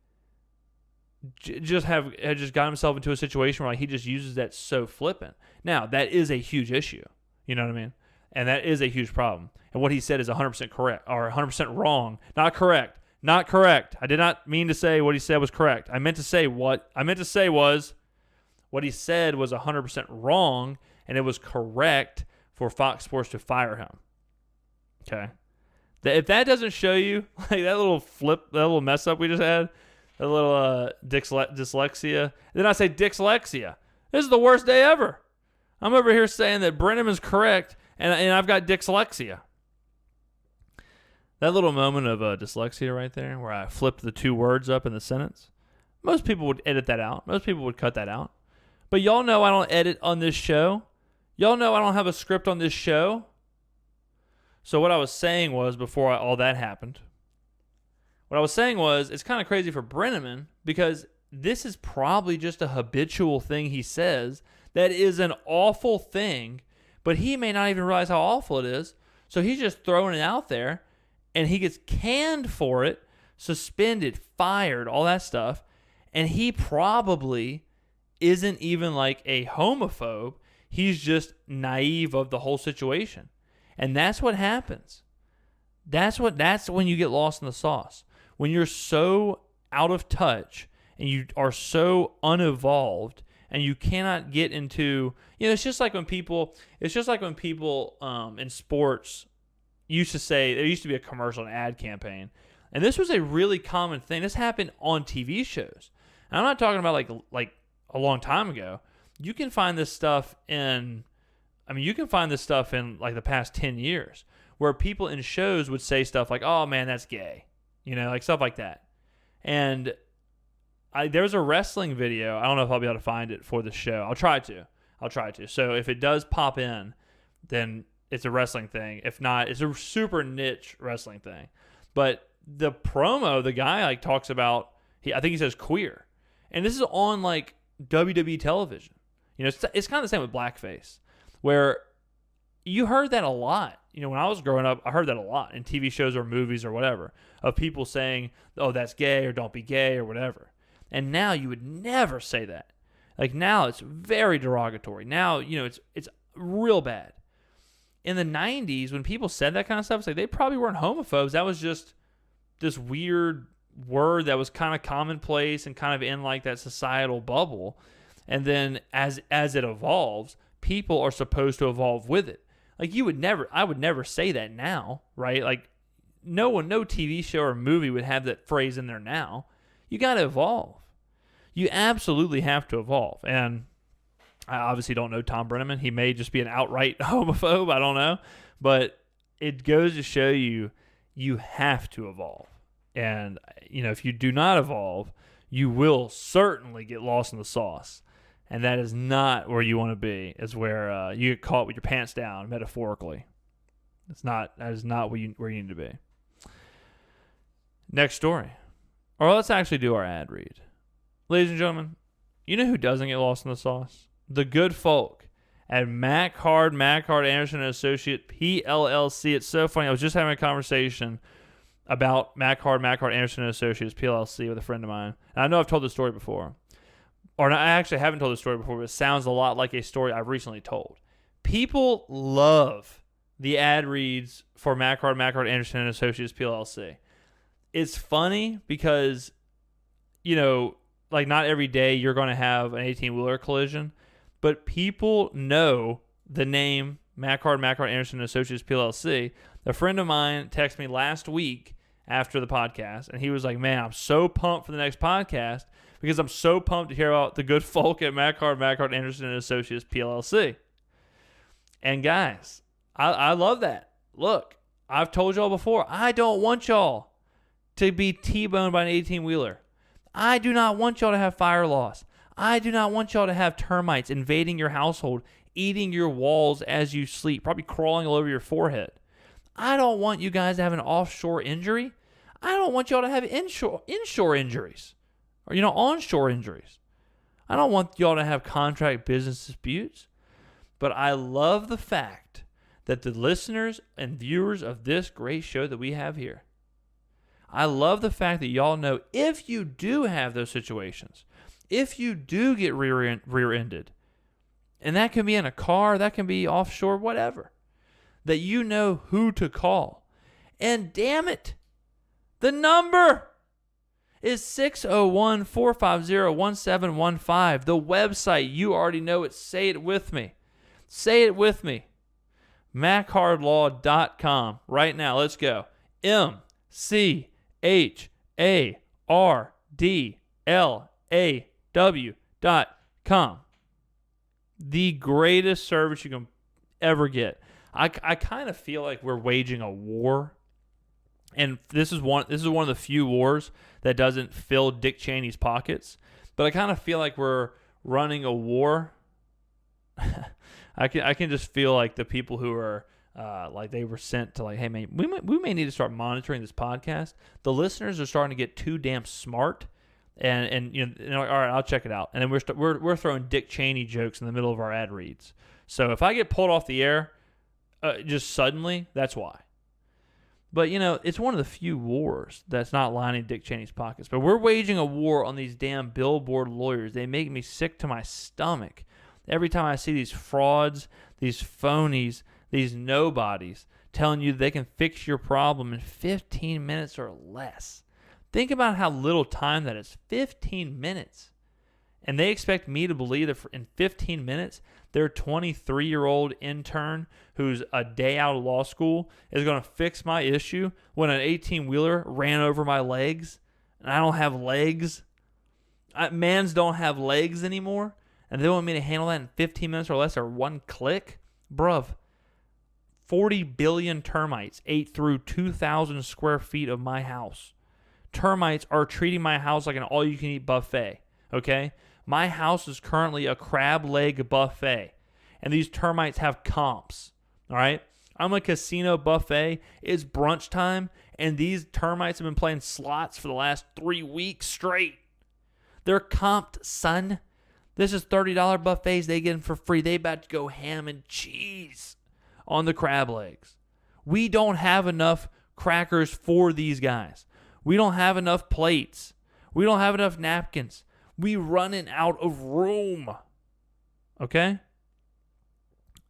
just got himself into a situation where like he just uses that so flippant. Now, that is a huge issue. You know what I mean? And that is a huge problem. And what he said is 100% correct or 100% wrong. Not correct. Not correct. I did not mean to say what he said was correct. I meant to say what he said was 100% wrong, and it was correct for Fox Sports to fire him. Okay? If that doesn't show you, like that little mess up we just had, that little dyslexia, then I say dyslexia. This is the worst day ever. I'm over here saying that Brennaman's correct, and I've got dyslexia. That little moment of dyslexia right there where I flipped the two words up in the sentence, Most people would edit that out. Most people would cut that out. But y'all know I don't edit on this show. Y'all know I don't have a script on this show. So what I was saying was, before all that happened, what I was saying was, it's kind of crazy for Brennaman because this is probably just a habitual thing he says that is an awful thing, but he may not even realize how awful it is. So he's just throwing it out there, and he gets canned for it, suspended, fired, all that stuff. And he probably isn't even like a homophobe. He's just naive of the whole situation. And that's what happens. That's when you get lost in the sauce. When you're so out of touch and you are so unevolved and you cannot get into, it's just like when people in sports used to say, there used to be a commercial, an ad campaign. And this was a really common thing. This happened on TV shows. And I'm not talking about like a long time ago. You can find this stuff in like the past 10 years where people in shows would say stuff like, "Oh man, that's gay." Like stuff like that. And there's a wrestling video. I don't know if I'll be able to find it for the show. I'll try to. So if it does pop in, then it's a wrestling thing. If not, it's a super niche wrestling thing. But the promo, the guy talks about, I think he says queer. And this is on like WWE television. It's kind of the same with blackface, where you heard that a lot. When I was growing up, I heard that a lot in TV shows or movies or whatever, of people saying, "Oh, that's gay," or "Don't be gay," or whatever. And now you would never say that. Like now it's very derogatory. Now, it's real bad. In the 90s, when people said that kind of stuff, it's like they probably weren't homophobes. That was just this weird word that was kind of commonplace and kind of in like that societal bubble. And then as it evolves, people are supposed to evolve with it. Like I would never say that now, right? Like no TV show or movie would have that phrase in there now. You got to evolve. You absolutely have to evolve. And I obviously don't know Thom Brennaman. He may just be an outright homophobe. I don't know. But it goes to show you have to evolve. And, if you do not evolve, you will certainly get lost in the sauce. And that is not where you want to be. It's where you get caught with your pants down, metaphorically. That is not where you need to be. Next story. Or let's actually do our ad read. Ladies and gentlemen, you know who doesn't get lost in the sauce? The good folk at Mac Hard Anderson & Associate, PLLC. It's so funny. I was just having a conversation about Mac Hard Anderson & Associates, PLLC, with a friend of mine. And I know I've told this story before. Or I actually haven't told this story before, but it sounds a lot like a story I've recently told. People love the ad reads for Mac Hard Anderson & Associates, PLLC. It's funny because, not every day you're going to have an 18-wheeler collision, but people know the name Mac Hard Anderson & Associates, PLLC. A friend of mine texted me last week after the podcast, and he was like, "Man, I'm so pumped for the next podcast because I'm so pumped to hear about the good folk at Mac Hard Anderson & Associates, PLLC." And guys, I love that. Look, I've told y'all before, I don't want y'all to be T-boned by an 18-wheeler. I do not want y'all to have fire loss. I do not want y'all to have termites invading your household, eating your walls as you sleep, probably crawling all over your forehead. I don't want you guys to have an offshore injury. I don't want y'all to have inshore injuries or, onshore injuries. I don't want y'all to have contract business disputes. But I love the fact that the listeners and viewers of this great show that we have here, I love the fact that y'all know if you do have those situations, if you do get rear-ended, and that can be in a car, that can be offshore, whatever, that you know who to call. And damn it, the number is 601-450-1715. The website, you already know it. Say it with me. Say it with me. MacHardLaw.com. Right now, let's go. MacHardlaw.com. The greatest service you can ever get. I kind of feel like we're waging a war And this is one of the few wars that doesn't fill Dick Cheney's pockets. But I kind of feel like we're running a war. I can just feel like the people who are like they were sent to like, hey man, we may need to start monitoring this podcast. The listeners are starting to get too damn smart, and you know all right, I'll check it out. And then we're throwing Dick Cheney jokes in the middle of our ad reads. So if I get pulled off the air, just suddenly, that's why. But, you know, it's one of the few wars that's not lining Dick Cheney's pockets. But we're waging a war on these damn billboard lawyers. They make me sick to my stomach. Every time I see these frauds, these phonies, these nobodies telling you they can fix your problem in 15 minutes or less. Think about how little time that is. 15 minutes. And they expect me to believe that in 15 minutes, their 23-year-old intern who's a day out of law school is going to fix my issue when an 18-wheeler ran over my legs and I don't have legs. Mans don't have legs anymore, and they want me to handle that in 15 minutes or less or one click? Bruv, 40 billion termites ate through 2,000 square feet of my house. Termites are treating my house like an all-you-can-eat buffet, okay? My house is currently a crab leg buffet, and these termites have comps, all right? I'm a casino buffet. It's brunch time, and these termites have been playing slots for the last 3 weeks straight. They're comped, son. This is $30 buffets they get for free. They about to go ham and cheese on the crab legs. We don't have enough crackers for these guys. We don't have enough plates. We don't have enough napkins. We running out of room. Okay?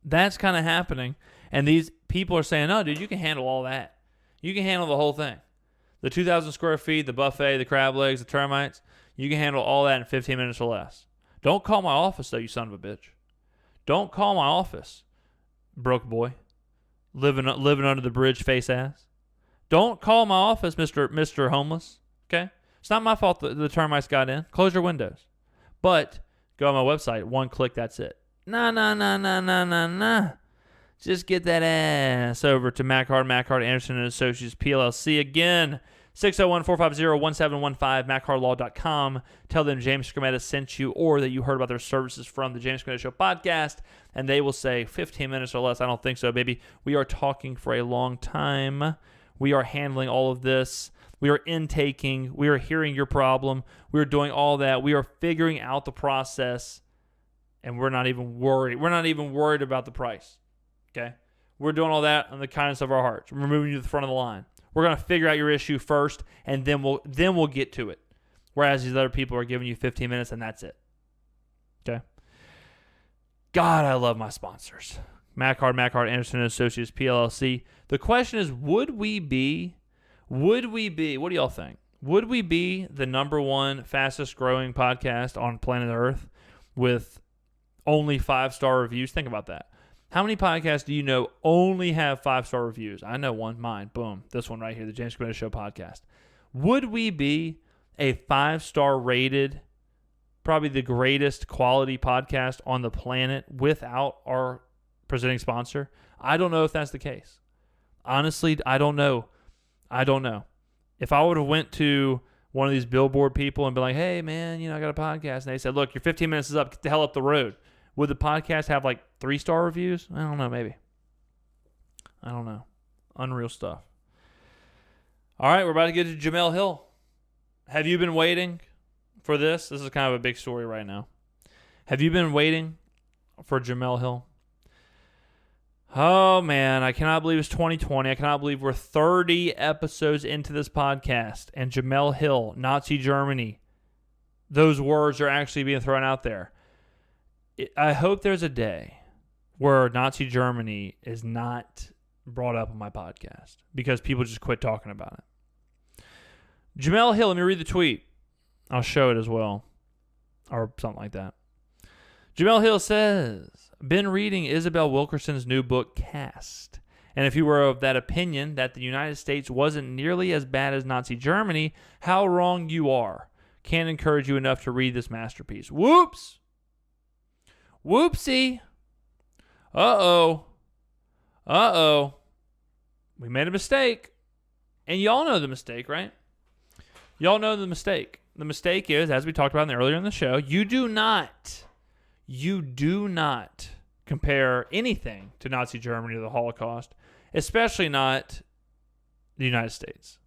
That's kind of happening. And these people are saying, no, dude, you can handle all that. You can handle the whole thing. The 2,000 square feet, the buffet, the crab legs, the termites, you can handle all that in 15 minutes or less. Don't call my office, though, you son of a bitch. Don't call my office, broke boy. Living under the bridge, face ass. Don't call my office, Mr. Homeless. Okay? It's not my fault the termites got in. Close your windows. But go on my website. One click, that's it. Nah. Just get that ass over to Mackhard, Anderson & Associates, PLLC. Again, 601-450-1715, MacHardLaw.com. Tell them James Skrmetta sent you or that you heard about their services from the James Skrmetta Show podcast, and they will say 15 minutes or less. I don't think so, baby. We are talking for a long time. We are handling all of this. We are intaking. We are hearing your problem. We are doing all that. We are figuring out the process, and we're not even worried. We're not even worried about the price, okay? We're doing all that on the kindness of our hearts. We're moving you to the front of the line. We're going to figure out your issue first, and then we'll get to it. Whereas these other people are giving you 15 minutes, and that's it, okay? God, I love my sponsors. Mackhard, Anderson & Associates, PLLC. The question is, would we be, what do y'all think? Would we be the number one fastest growing podcast on planet Earth with only 5-star reviews? Think about that. How many podcasts do you know only have 5-star reviews? I know one, mine. Boom. This one right here, the James Skrmetta Show podcast. Would we be a 5-star rated, probably the greatest quality podcast on the planet without our presenting sponsor? I don't know if that's the case. Honestly, I don't know. If I would have went to one of these billboard people and been like, hey, man, I got a podcast. And they said, look, your 15 minutes is up. Get the hell up the road. Would the podcast have like 3-star reviews? I don't know, maybe. I don't know. Unreal stuff. All right, we're about to get to Jemele Hill. Have you been waiting for this? This is kind of a big story right now. Have you been waiting for Jemele Hill? Oh, man, I cannot believe it's 2020. I cannot believe we're 30 episodes into this podcast, and Jemele Hill, Nazi Germany, those words are actually being thrown out there. I hope there's a day where Nazi Germany is not brought up on my podcast because people just quit talking about it. Jemele Hill, let me read the tweet. I'll show it as well, or something like that. Jemele Hill says, been reading Isabel Wilkerson's new book, Caste. And if you were of that opinion that the United States wasn't nearly as bad as Nazi Germany, how wrong you are. Can't encourage you enough to read this masterpiece. Whoops! Whoopsie! Uh-oh. We made a mistake. And y'all know the mistake, right? Y'all know the mistake. The mistake is, as we talked about earlier in the show, you do not compare anything to Nazi Germany or the Holocaust, especially not the United States.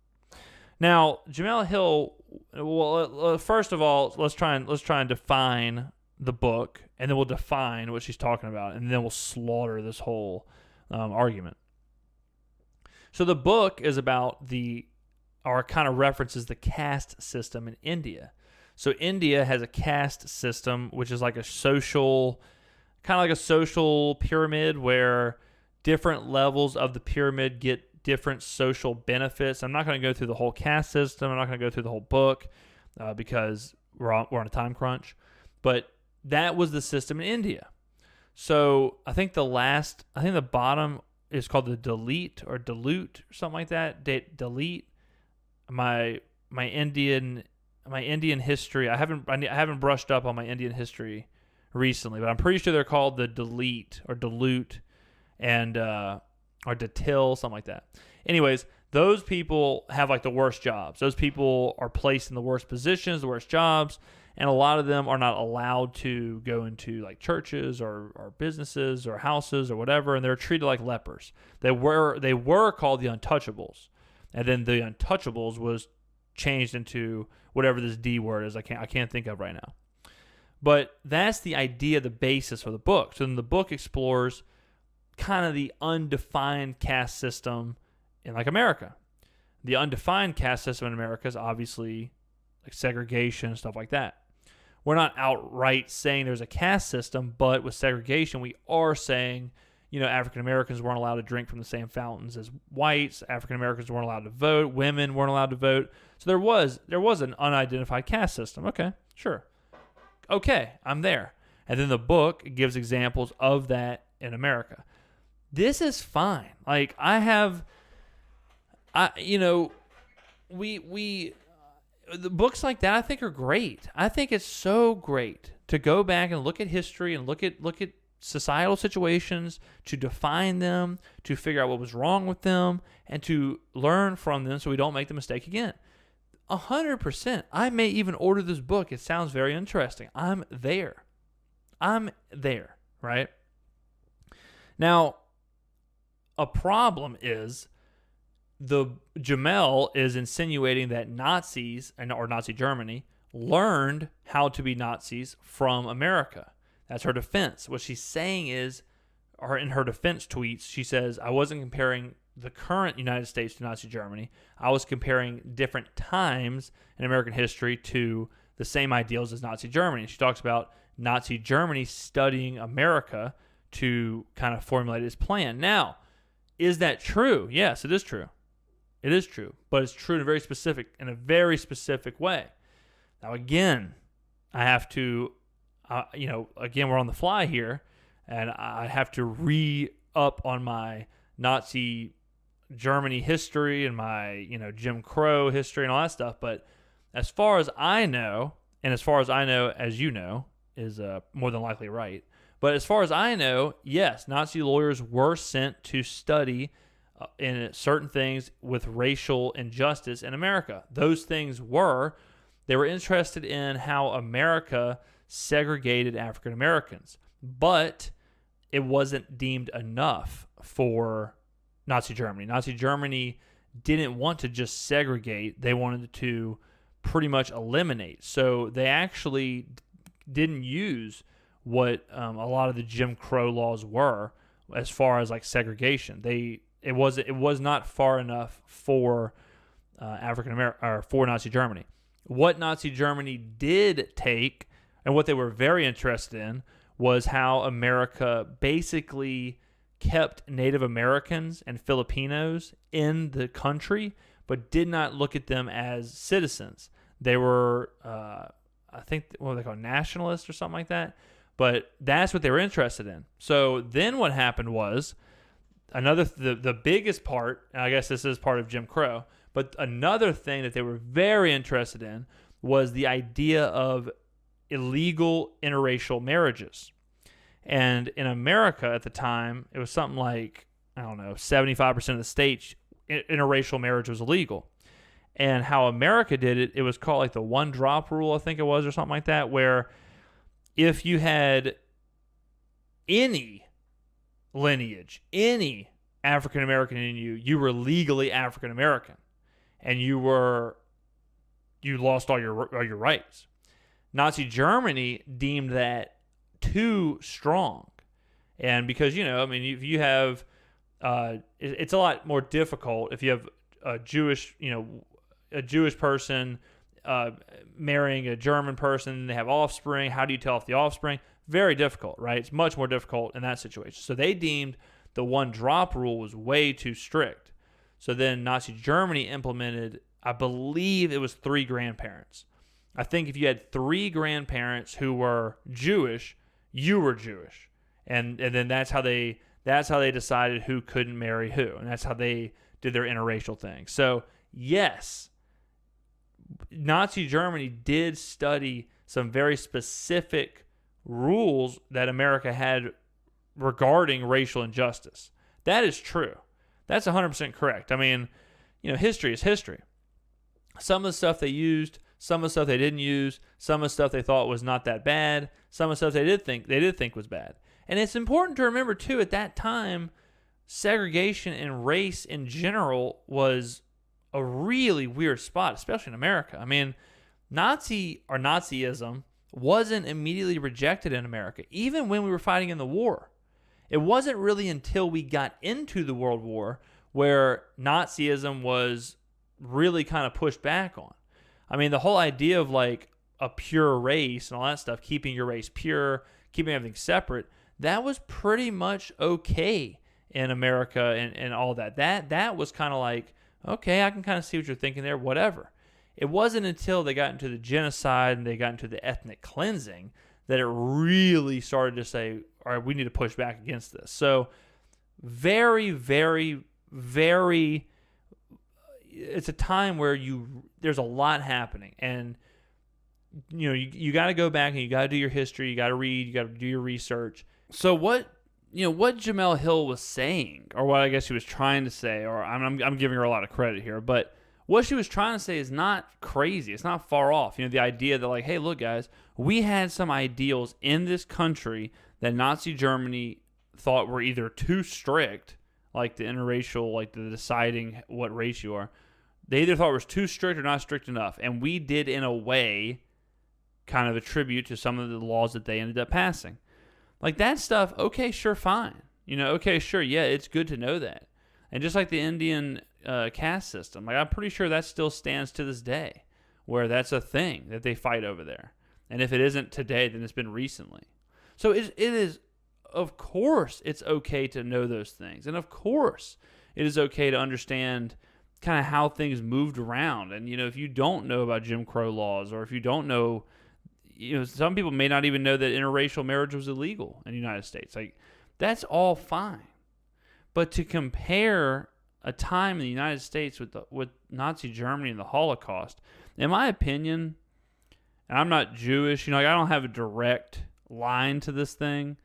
Now, Jemele Hill, well, first of all, let's try and define the book, and then we'll define what she's talking about, and then we'll slaughter this whole argument. So the book is about kind of references the caste system in India. So India has a caste system, which is like a social pyramid where different levels of the pyramid get different social benefits. I'm not going to go through the whole caste system. I'm not going to go through the whole book because we're on a time crunch. But that was the system in India. So I think the bottom is called the delete or dilute or something like that. Delete. My Indian history. I haven't brushed up on my Indian history recently, but I'm pretty sure they're called the delete or dilute and or detil, something like that. Anyways, those people have like the worst jobs. Those people are placed in the worst positions, the worst jobs, and a lot of them are not allowed to go into like churches or businesses or houses or whatever, and they're treated like lepers. They were called the Untouchables, and then the Untouchables was changed into whatever this D word is. I can't think of right now. But that's the idea, the basis for the book. So then the book explores kind of the undefined caste system in like America. The undefined caste system in America is obviously like segregation and stuff like that. We're not outright saying there's a caste system, but with segregation, we are saying, African Americans weren't allowed to drink from the same fountains as whites. African Americans weren't allowed to vote. Women weren't allowed to vote. So there was an unidentified caste system. Okay, sure. Okay, I'm there. And then the book gives examples of that in America. This is fine. Like the books like that I think are great. I think it's so great to go back and look at history and look at societal situations, to define them, to figure out what was wrong with them, and to learn from them so we don't make the mistake again. 100%. I may even order this book. It sounds very interesting. I'm there, right? Now, a problem is Jemele is insinuating that Nazis or Nazi Germany learned how to be Nazis from America. That's her defense. What she's saying is, or in her defense tweets, she says, I wasn't comparing the current United States to Nazi Germany. I was comparing different times in American history to the same ideals as Nazi Germany. She talks about Nazi Germany studying America to kind of formulate its plan. Now, is that true? Yes, it is true. It is true, but it's true in a very specific way. Now, again, I have to, again, we're on the fly here, and I have to re-up on my Nazi Germany history and my, Jim Crow history and all that stuff. But as far as I know, and as far as I know, as you know, is more than likely right. But as far as I know, yes, Nazi lawyers were sent to study in certain things with racial injustice in America. Those things they were interested in how America segregated African Americans, but it wasn't deemed enough for Nazi Germany. Nazi Germany didn't want to just segregate. They wanted to pretty much eliminate. So they actually didn't use what a lot of the Jim Crow laws were as far as like segregation. It was not far enough for African American or for Nazi Germany. What Nazi Germany did take, and what they were very interested in, was how America basically kept Native Americans and Filipinos in the country, but did not look at them as citizens. They were, I think, what were they called, nationalists or something like that. But that's what they were interested in. So then what happened was, the biggest part, and I guess this is part of Jim Crow, but another thing that they were very interested in was the idea of illegal interracial marriages. And in America at the time, it was something like, 75% of the states interracial marriage was illegal. And how America did it, it was called like the one drop rule, I think it was, or something like that, where if you had any lineage, any African American in you, you were legally African American, and you lost all your rights. Nazi Germany deemed that too strong, and because if you have, it's a lot more difficult if you have a Jewish person marrying a German person, they have offspring. How do you tell if the offspring? Very difficult, right? It's much more difficult in that situation. So they deemed the one drop rule was way too strict. So then Nazi Germany implemented, I believe it was 3 grandparents. I think if you had 3 grandparents who were Jewish, you were Jewish. And then that's how they decided who couldn't marry who. And that's how they did their interracial thing. So yes, Nazi Germany did study some very specific rules that America had regarding racial injustice. That is true. That's 100% correct. I mean, history is history. Some of the stuff they used, some of the stuff they didn't use, some of the stuff they thought was not that bad, some of the stuff they did think was bad. And it's important to remember too, at that time, segregation and race in general was a really weird spot, especially in America. I mean, Nazism wasn't immediately rejected in America, even when we were fighting in the war. It wasn't really until we got into the World War where Nazism was really kind of pushed back on. I mean, the whole idea of like a pure race and all that stuff, keeping your race pure, keeping everything separate, that was pretty much okay in America and all that. That was kind of like, okay, I can kind of see what you're thinking there, whatever. It wasn't until they got into the genocide and they got into the ethnic cleansing that it really started to say, all right, we need to push back against this. So very, very, very, it's a time where there's a lot happening. And, you got to go back and you got to do your history. You got to read, you got to do your research. So what Jemele Hill was saying, or what I guess she was trying to say, or I'm giving her a lot of credit here, but what she was trying to say is not crazy. It's not far off. The idea that like, hey, look, guys, we had some ideals in this country that Nazi Germany thought were either too strict, like the interracial, like the deciding what race you are. They either thought it was too strict or not strict enough. And we did, in a way, kind of attribute to some of the laws that they ended up passing. Like that stuff, okay, sure, fine. Okay, sure, yeah, it's good to know that. And just like the Indian caste system, like I'm pretty sure that still stands to this day, where that's a thing that they fight over there. And if it isn't today, then it's been recently. So it is, of course, it's okay to know those things. And of course, it is okay to understand kind of how things moved around. And, if you don't know about Jim Crow laws, or if you don't know, some people may not even know that interracial marriage was illegal in the United States. Like, that's all fine. But to compare a time in the United States with Nazi Germany and the Holocaust, in my opinion, and I'm not Jewish, I don't have a direct line to this thing,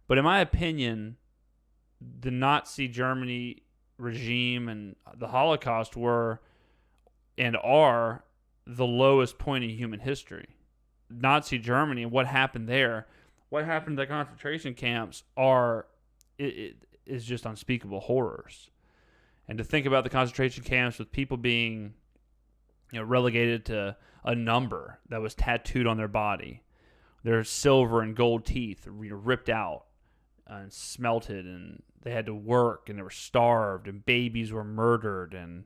but in my opinion, the Nazi Germany regime and the Holocaust were and are the lowest point in human history. Nazi Germany and what happened there, what happened to the concentration camps is just unspeakable horrors. And to think about the concentration camps with people being, relegated to a number that was tattooed on their body, their silver and gold teeth ripped out and smelted, and they had to work, and they were starved, and babies were murdered, and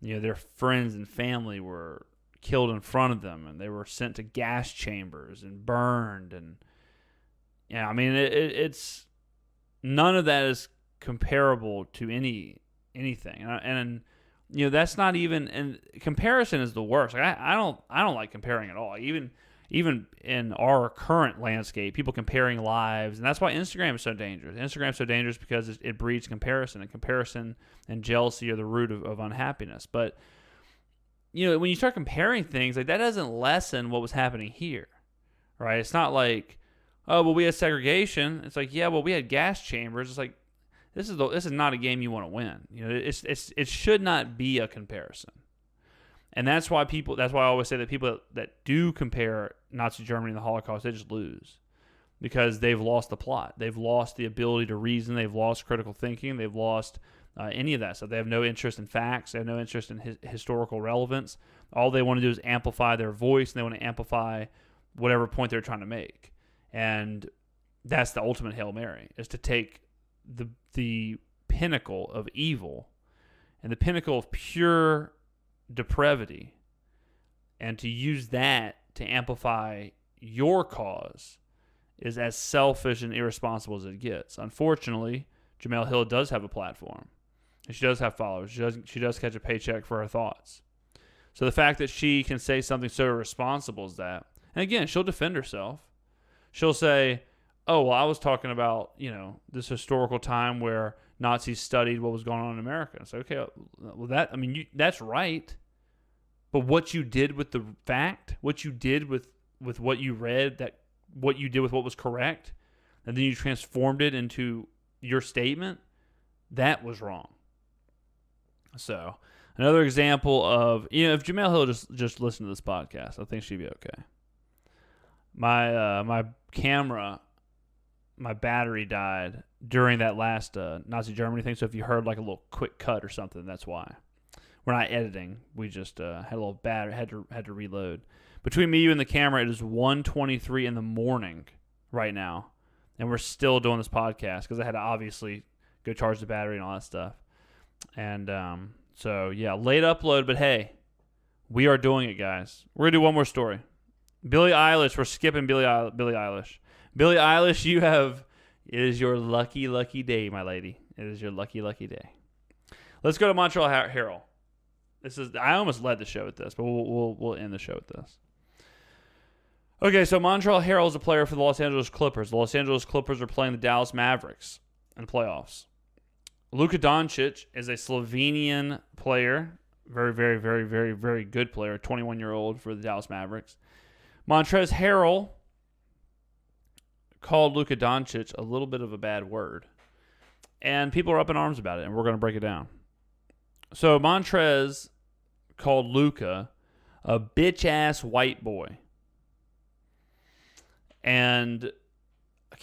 their friends and family were killed in front of them, and they were sent to gas chambers and burned. And it's none of that is comparable to anything. And that's not even, and comparison is the worst. Like I don't like comparing at all. Even in our current landscape, people comparing lives, and that's why Instagram is so dangerous. Instagram is so dangerous because it breeds comparison, and comparison and jealousy are the root of unhappiness. But when you start comparing things, like that doesn't lessen what was happening here, right? It's not like, oh, well, we had segregation. It's like, yeah, well, we had gas chambers. It's like, this is not a game you want to win. It should not be a comparison. And that's why I always say that people that do compare Nazi Germany and the Holocaust, they just lose. Because they've lost the plot. They've lost the ability to reason. They've lost critical thinking. They've lost any of that stuff. They have no interest in facts. They have no interest in historical relevance. All they want to do is amplify their voice, and they want to amplify whatever point they're trying to make. And that's the ultimate Hail Mary, is to take the pinnacle of evil and the pinnacle of pure depravity and to use that to amplify your cause is as selfish and irresponsible as it gets. Unfortunately, Jemele Hill does have a platform. And she does have followers. She does catch a paycheck for her thoughts. So the fact that she can say something so irresponsible as that, and again, she'll defend herself. She'll say, oh, well, I was talking about, this historical time where Nazis studied what was going on in America. So, okay, well, that's right. But what you did with the fact, what you did with what you read, what you did with what was correct, and then you transformed it into your statement, that was wrong. So, another example of, if Jemele Hill just listened to this podcast, I think she'd be okay. My camera, my battery died during that last Nazi Germany thing, so if you heard like a little quick cut or something, that's why. We're not editing. We just had a little battery, had to reload. Between me, you, and the camera, it is 1:23 in the morning right now, and we're still doing this podcast because I had to obviously go charge the battery and all that stuff. And so, yeah, late upload, but hey, we are doing it, guys. We're going to do one more story. Billie Eilish, we're skipping Billie Eilish. Billie Eilish, it is your lucky, lucky day, my lady. It is your lucky, lucky day. Let's go to Montrezl Harrell. I almost led the show with this, but we'll end the show with this. Okay, so Montrezl Harrell is a player for the Los Angeles Clippers. The Los Angeles Clippers are playing the Dallas Mavericks in the playoffs. Luka Doncic is a Slovenian player, very, very, very, very, very good player, 21-year-old for the Dallas Mavericks. Montrezl Harrell called Luka Doncic a little bit of a bad word, and people are up in arms about it, and we're going to break it down. So Montrez called Luka a bitch-ass white boy. And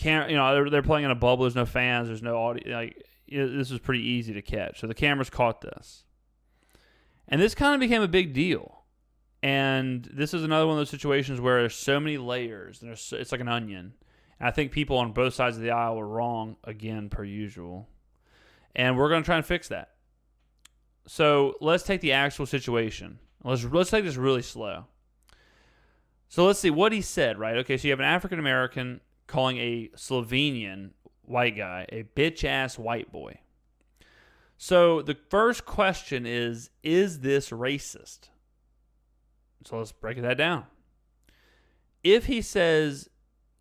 they're playing in a bubble. There's no fans. There's no audio. This was pretty easy to catch. So the cameras caught this, and this kind of became a big deal. And this is another one of those situations where there's so many layers. It's like an onion. And I think people on both sides of the aisle were wrong again, per usual. And we're going to try and fix that. So let's take the actual situation. Let's take this really slow. So let's see what he said, right? Okay, so you have an African-American calling a Slovenian white guy a bitch-ass white boy. So the first question is this racist? So let's break that down. If he says,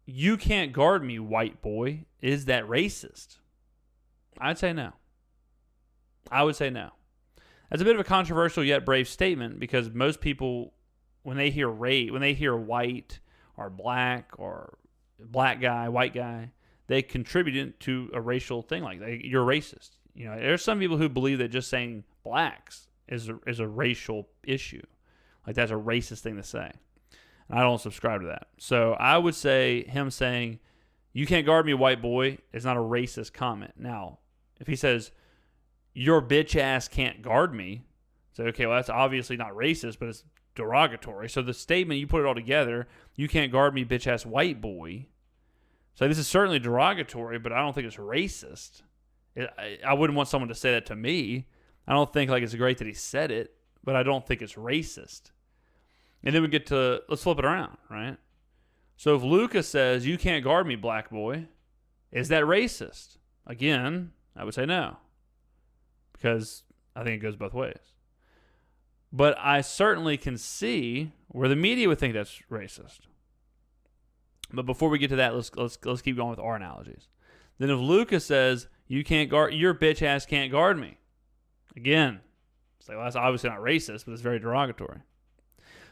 you can't guard me, white boy, is that racist? I'd say no. I would say no. That's a bit of a controversial yet brave statement because most people, when they hear white or black guy, white guy, they contribute it to a racial thing like that. You're racist. There's some people who believe that just saying blacks is a racial issue. Like that's a racist thing to say. And I don't subscribe to that. So I would say him saying, you can't guard me, white boy, is not a racist comment. Now, if he says, your bitch ass can't guard me, so okay, well that's obviously not racist, but it's derogatory. So the statement, you put it all together, you can't guard me, bitch ass white boy. So this is certainly derogatory, but I don't think it's racist. I wouldn't want someone to say that to me. I don't think it's great that he said it, but I don't think it's racist. And then we get to, let's flip it around, right? So if Luka says, you can't guard me, black boy, is that racist? Again, I would say no, because I think it goes both ways. But I certainly can see where the media would think that's racist. But before we get to that, let's keep going with our analogies. Then if Luka says, you can't guard, your bitch ass can't guard me. Again, it's like, well, that's obviously not racist, but it's very derogatory.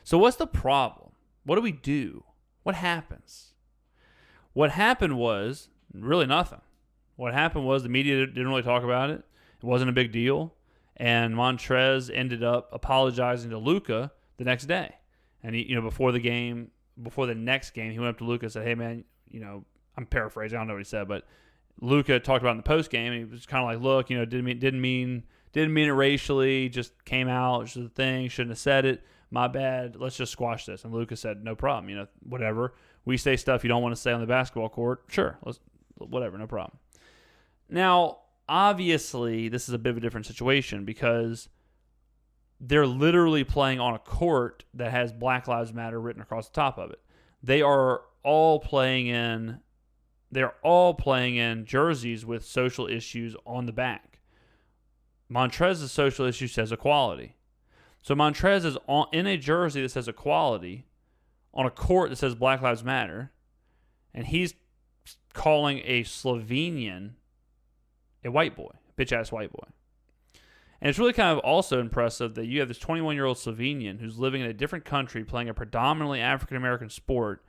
So what's the problem? What do we do? What happens? What happened was really nothing. What happened was the media didn't really talk about it. It wasn't a big deal. And Montrez ended up apologizing to Luka the next day. And he, before the next game, he went up to Luka and said, "Hey man, I'm paraphrasing. I don't know what he said, but Luka talked about it in the post game. And he was kind of like, look, didn't mean it racially. Just came out. It's just a thing. Shouldn't have said it. My bad. Let's just squash this." And Luka said, "No problem. Whatever. We say stuff you don't want to say on the basketball court. Sure. Whatever. No problem." Now, obviously, this is a bit of a different situation because they're literally playing on a court that has Black Lives Matter written across the top of it. They're all playing in jerseys with social issues on the back. Montrez's social issue says equality. So Montrez is in a jersey that says equality on a court that says Black Lives Matter, and he's calling a Slovenian a white boy, bitch-ass white boy. And it's really kind of also impressive that you have this 21-year-old Slovenian who's living in a different country playing a predominantly African-American sport,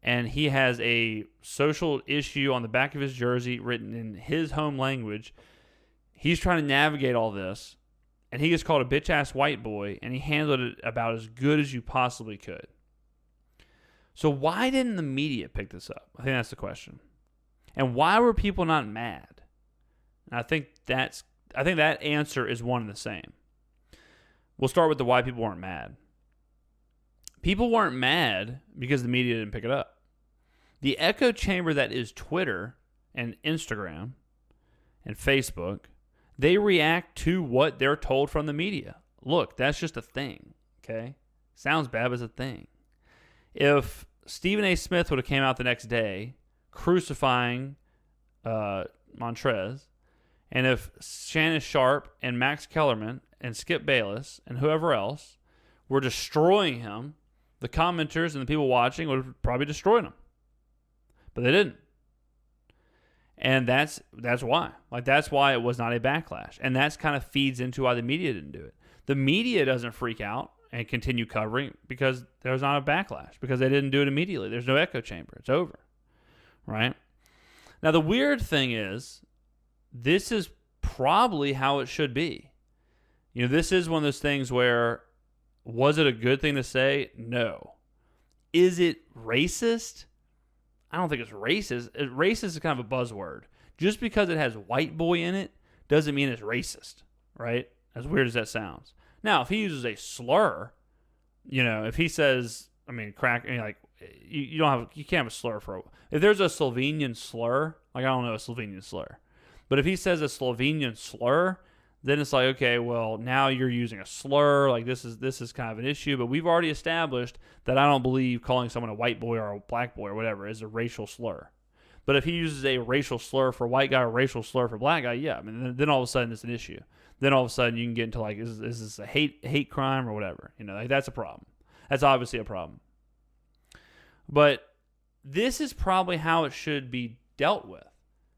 and he has a social issue on the back of his jersey written in his home language. He's trying to navigate all this, and he gets called a bitch-ass white boy, and he handled it about as good as you possibly could. So why didn't the media pick this up? I think that's the question. And why were people not mad? And I think that answer is one and the same. We'll start with the why people weren't mad. People weren't mad because the media didn't pick it up. The echo chamber that is Twitter and Instagram and Facebook, they react to what they're told from the media. Look, that's just a thing, okay? Sounds bad, but it's a thing. If Stephen A. Smith would have came out the next day crucifying Montrez, and if Shannon Sharp and Max Kellerman and Skip Bayless and whoever else were destroying him, the commenters and the people watching would have probably destroyed him. But they didn't. And that's why. That's why it was not a backlash. And that's kind of feeds into why the media didn't do it. The media doesn't freak out and continue covering because there's not a backlash, because they didn't do it immediately. There's no echo chamber. It's over. Right? Now, the weird thing is, this is probably how it should be. This is one of those things where, was it a good thing to say? No. Is it racist? I don't think it's racist. Racist is kind of a buzzword. Just because it has white boy in it doesn't mean it's racist, right? As weird as that sounds. Now, if he uses a slur, if he says, crack, you can't have a slur for, if there's a Slovenian slur, I don't know a Slovenian slur. But if he says a Slovenian slur, then it's like, okay, well, now you're using a slur. This is kind of an issue. But we've already established that I don't believe calling someone a white boy or a black boy or whatever is a racial slur. But if he uses a racial slur for white guy or racial slur for black guy, yeah, then all of a sudden it's an issue. Then all of a sudden you can get into is this a hate crime or whatever? That's a problem. That's obviously a problem. But this is probably how it should be dealt with,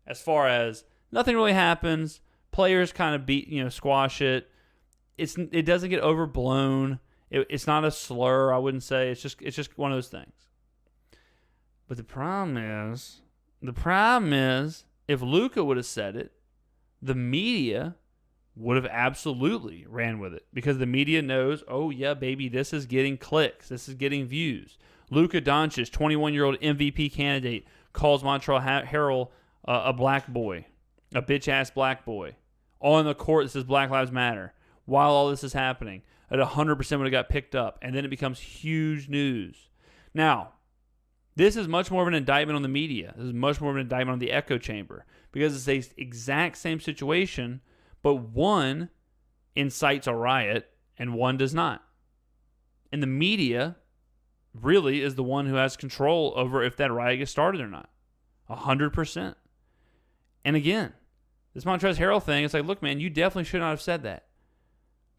as far as nothing really happens. Players kind of squash it. It doesn't get overblown. It's not a slur, I wouldn't say. It's just one of those things. But the problem is, if Luka would have said it, the media would have absolutely ran with it, because the media knows, oh yeah, baby, this is getting clicks, this is getting views. Luka Doncic, 21-year-old MVP candidate, calls Montrezl Harrell a black boy, a bitch-ass black boy, on the court that says Black Lives Matter, while all this is happening. At 100% would have got picked up, and then it becomes huge news. Now, this is much more of an indictment on the media. This is much more of an indictment on the echo chamber, because it's the exact same situation, but one incites a riot and one does not. And the media really is the one who has control over if that riot gets started or not. 100%. And again, this Montrezl Harrell thing, it's like, look, man, you definitely should not have said that.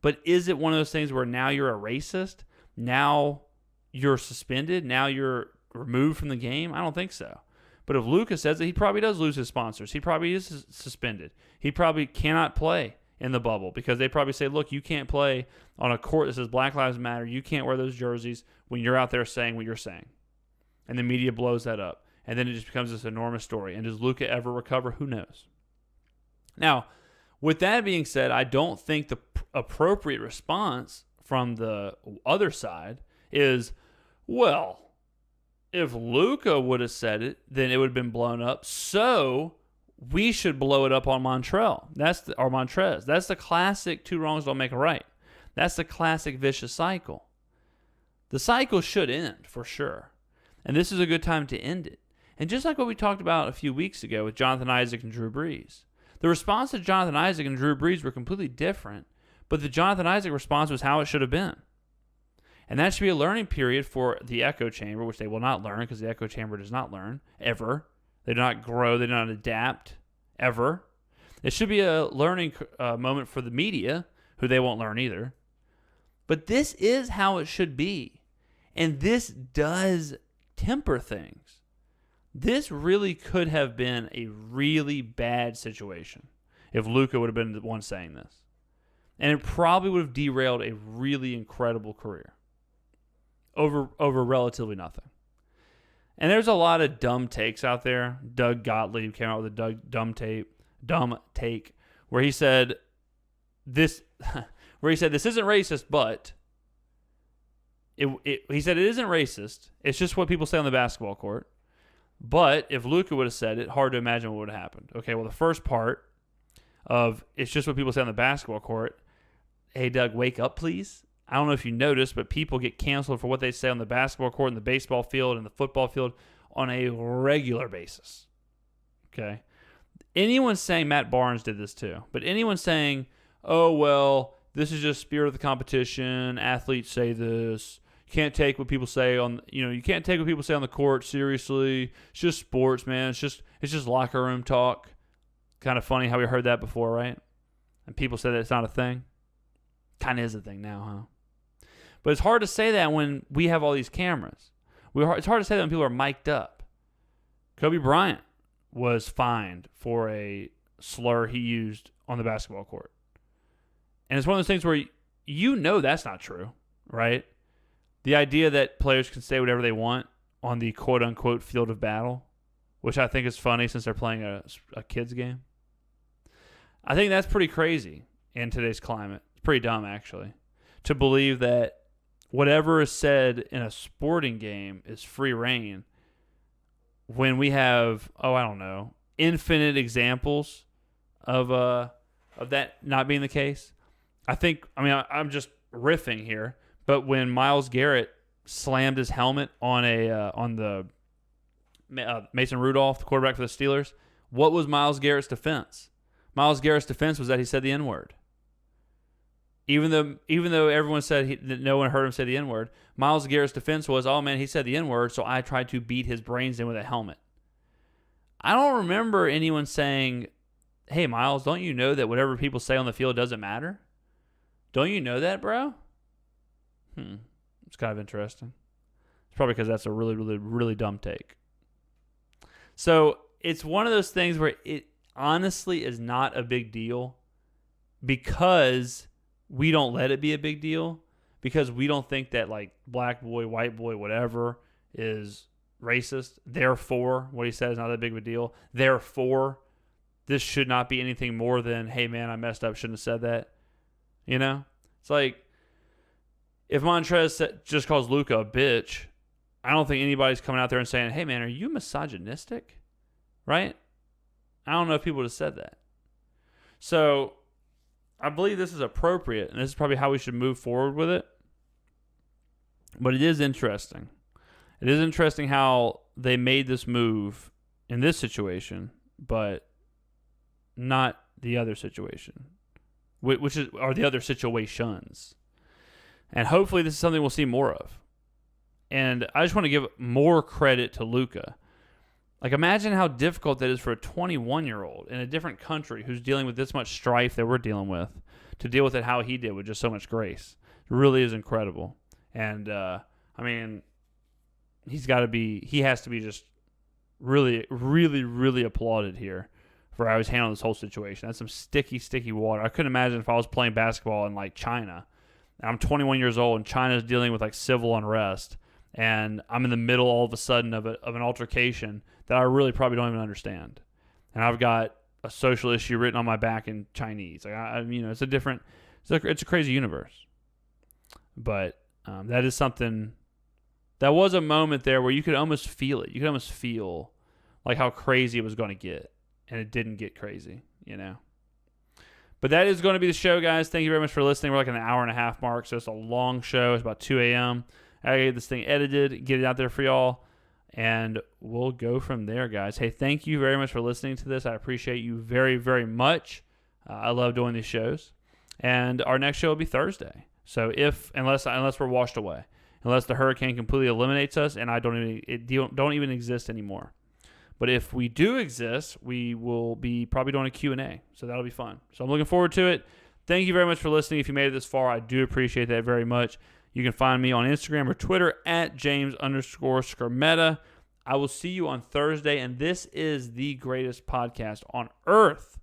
But is it one of those things where now you're a racist? Now you're suspended? Now you're removed from the game? I don't think so. But if Luka says it, he probably does lose his sponsors. He probably is suspended. He probably cannot play in the bubble, because they probably say, look, you can't play on a court that says Black Lives Matter. You can't wear those jerseys when you're out there saying what you're saying. And the media blows that up. and then it just becomes this enormous story. And does Luka ever recover? Who knows? Now, with that being said, I don't think the appropriate response from the other side is, well, if Luka would have said it, then it would have been blown up. So we should blow it up on Montrezl. Or Montrez. That's the classic two wrongs don't make a right. That's the classic vicious cycle. The cycle should end for sure. And this is a good time to end it. And just like what we talked about a few weeks ago with Jonathan Isaac and Drew Brees, the response to Jonathan Isaac and Drew Brees were completely different, but the Jonathan Isaac response was how it should have been. And that should be a learning period for the echo chamber, which they will not learn because the echo chamber does not learn, ever. They do not grow. They do not adapt, ever. It should be a learning moment for the media, who they won't learn either. But this is how it should be. And this does temper things. This really could have been a really bad situation if Luka would have been the one saying this. And it probably would have derailed a really incredible career over relatively nothing. And there's a lot of dumb takes out there. Doug Gottlieb came out with a dumb take where he said this isn't racist, but he said it isn't racist. It's just what people say on the basketball court. But if Luka would have said it, hard to imagine what would have happened. Okay, well, the first part of it's just what people say on the basketball court. Hey, Doug, wake up, please. I don't know if you noticed, but people get canceled for what they say on the basketball court and the baseball field and the football field on a regular basis. Okay? Anyone saying, Matt Barnes did this too, but anyone saying, oh, well, this is just spirit of the competition, athletes say this, you can't take what people say you can't take what people say on the court seriously. It's just sports, man. It's just locker room talk. Kind of funny how we heard that before, right? And people say that it's not a thing. Kind of is a thing now, huh? But it's hard to say that when we have all these cameras. It's hard to say that when people are mic'd up. Kobe Bryant was fined for a slur he used on the basketball court. And it's one of those things where that's not true, right? The idea that players can say whatever they want on the quote-unquote field of battle, which I think is funny since they're playing a kids game. I think that's pretty crazy in today's climate. It's pretty dumb, actually, to believe that whatever is said in a sporting game is free reign when we have, infinite examples of that not being the case. I'm just riffing here, but when Myles Garrett slammed his helmet on the Mason Rudolph, the quarterback for the Steelers, what was Myles Garrett's defense? Myles Garrett's defense was that he said the N-word. Even though everyone said that no one heard him say the N-word, Myles Garrett's defense was, oh man, he said the N-word, so I tried to beat his brains in with a helmet. I don't remember anyone saying, hey, Myles, don't you know that whatever people say on the field doesn't matter? Don't you know that, bro? It's kind of interesting. It's probably because that's a really, really, really dumb take. So it's one of those things where it honestly is not a big deal because we don't let it be a big deal, because we don't think that like black boy, white boy, whatever is racist. Therefore, what he said is not that big of a deal. Therefore, this should not be anything more than, hey man, I messed up, shouldn't have said that. You know? It's like, if Montrez just calls Luka a bitch, I don't think anybody's coming out there and saying, hey man, are you misogynistic? Right? I don't know if people would have said that. So, I believe this is appropriate, and this is probably how we should move forward with it. But it is interesting. It is interesting how they made this move in this situation, but not the other situation, or the other situations. And hopefully this is something we'll see more of. And I just want to give more credit to Luka. Like, imagine how difficult that is for a 21-year-old in a different country who's dealing with this much strife that we're dealing with, to deal with it how he did with just so much grace. It really is incredible. And, he has to be just really, really, really applauded here for how he's handling this whole situation. That's some sticky, sticky water. I couldn't imagine if I was playing basketball in, like, China. And I'm 21 years old, and China's dealing with, like, civil unrest. And I'm in the middle all of a sudden of an altercation that I really probably don't even understand. And I've got a social issue written on my back in Chinese. Like it's a crazy universe. But that is something, that was a moment there where you could almost feel it. You could almost feel like how crazy it was going to get. And it didn't get crazy, But that is going to be the show, guys. Thank you very much for listening. We're like an hour and a half mark, so it's a long show. It's about 2 a.m. I gotta get this thing edited, get it out there for y'all, and we'll go from there, guys. Hey, thank you very much for listening to this. I appreciate you very, very much. I love doing these shows. And our next show will be Thursday. So unless we're washed away, unless the hurricane completely eliminates us and don't even exist anymore. But if we do exist, we will be probably doing a Q&A. So that'll be fun. So I'm looking forward to it. Thank you very much for listening. If you made it this far, I do appreciate that very much. You can find me on Instagram or Twitter at James_Skrmetta. I will see you on Thursday, and this is the greatest podcast on earth.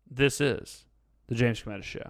This is the James Skrmetta Show.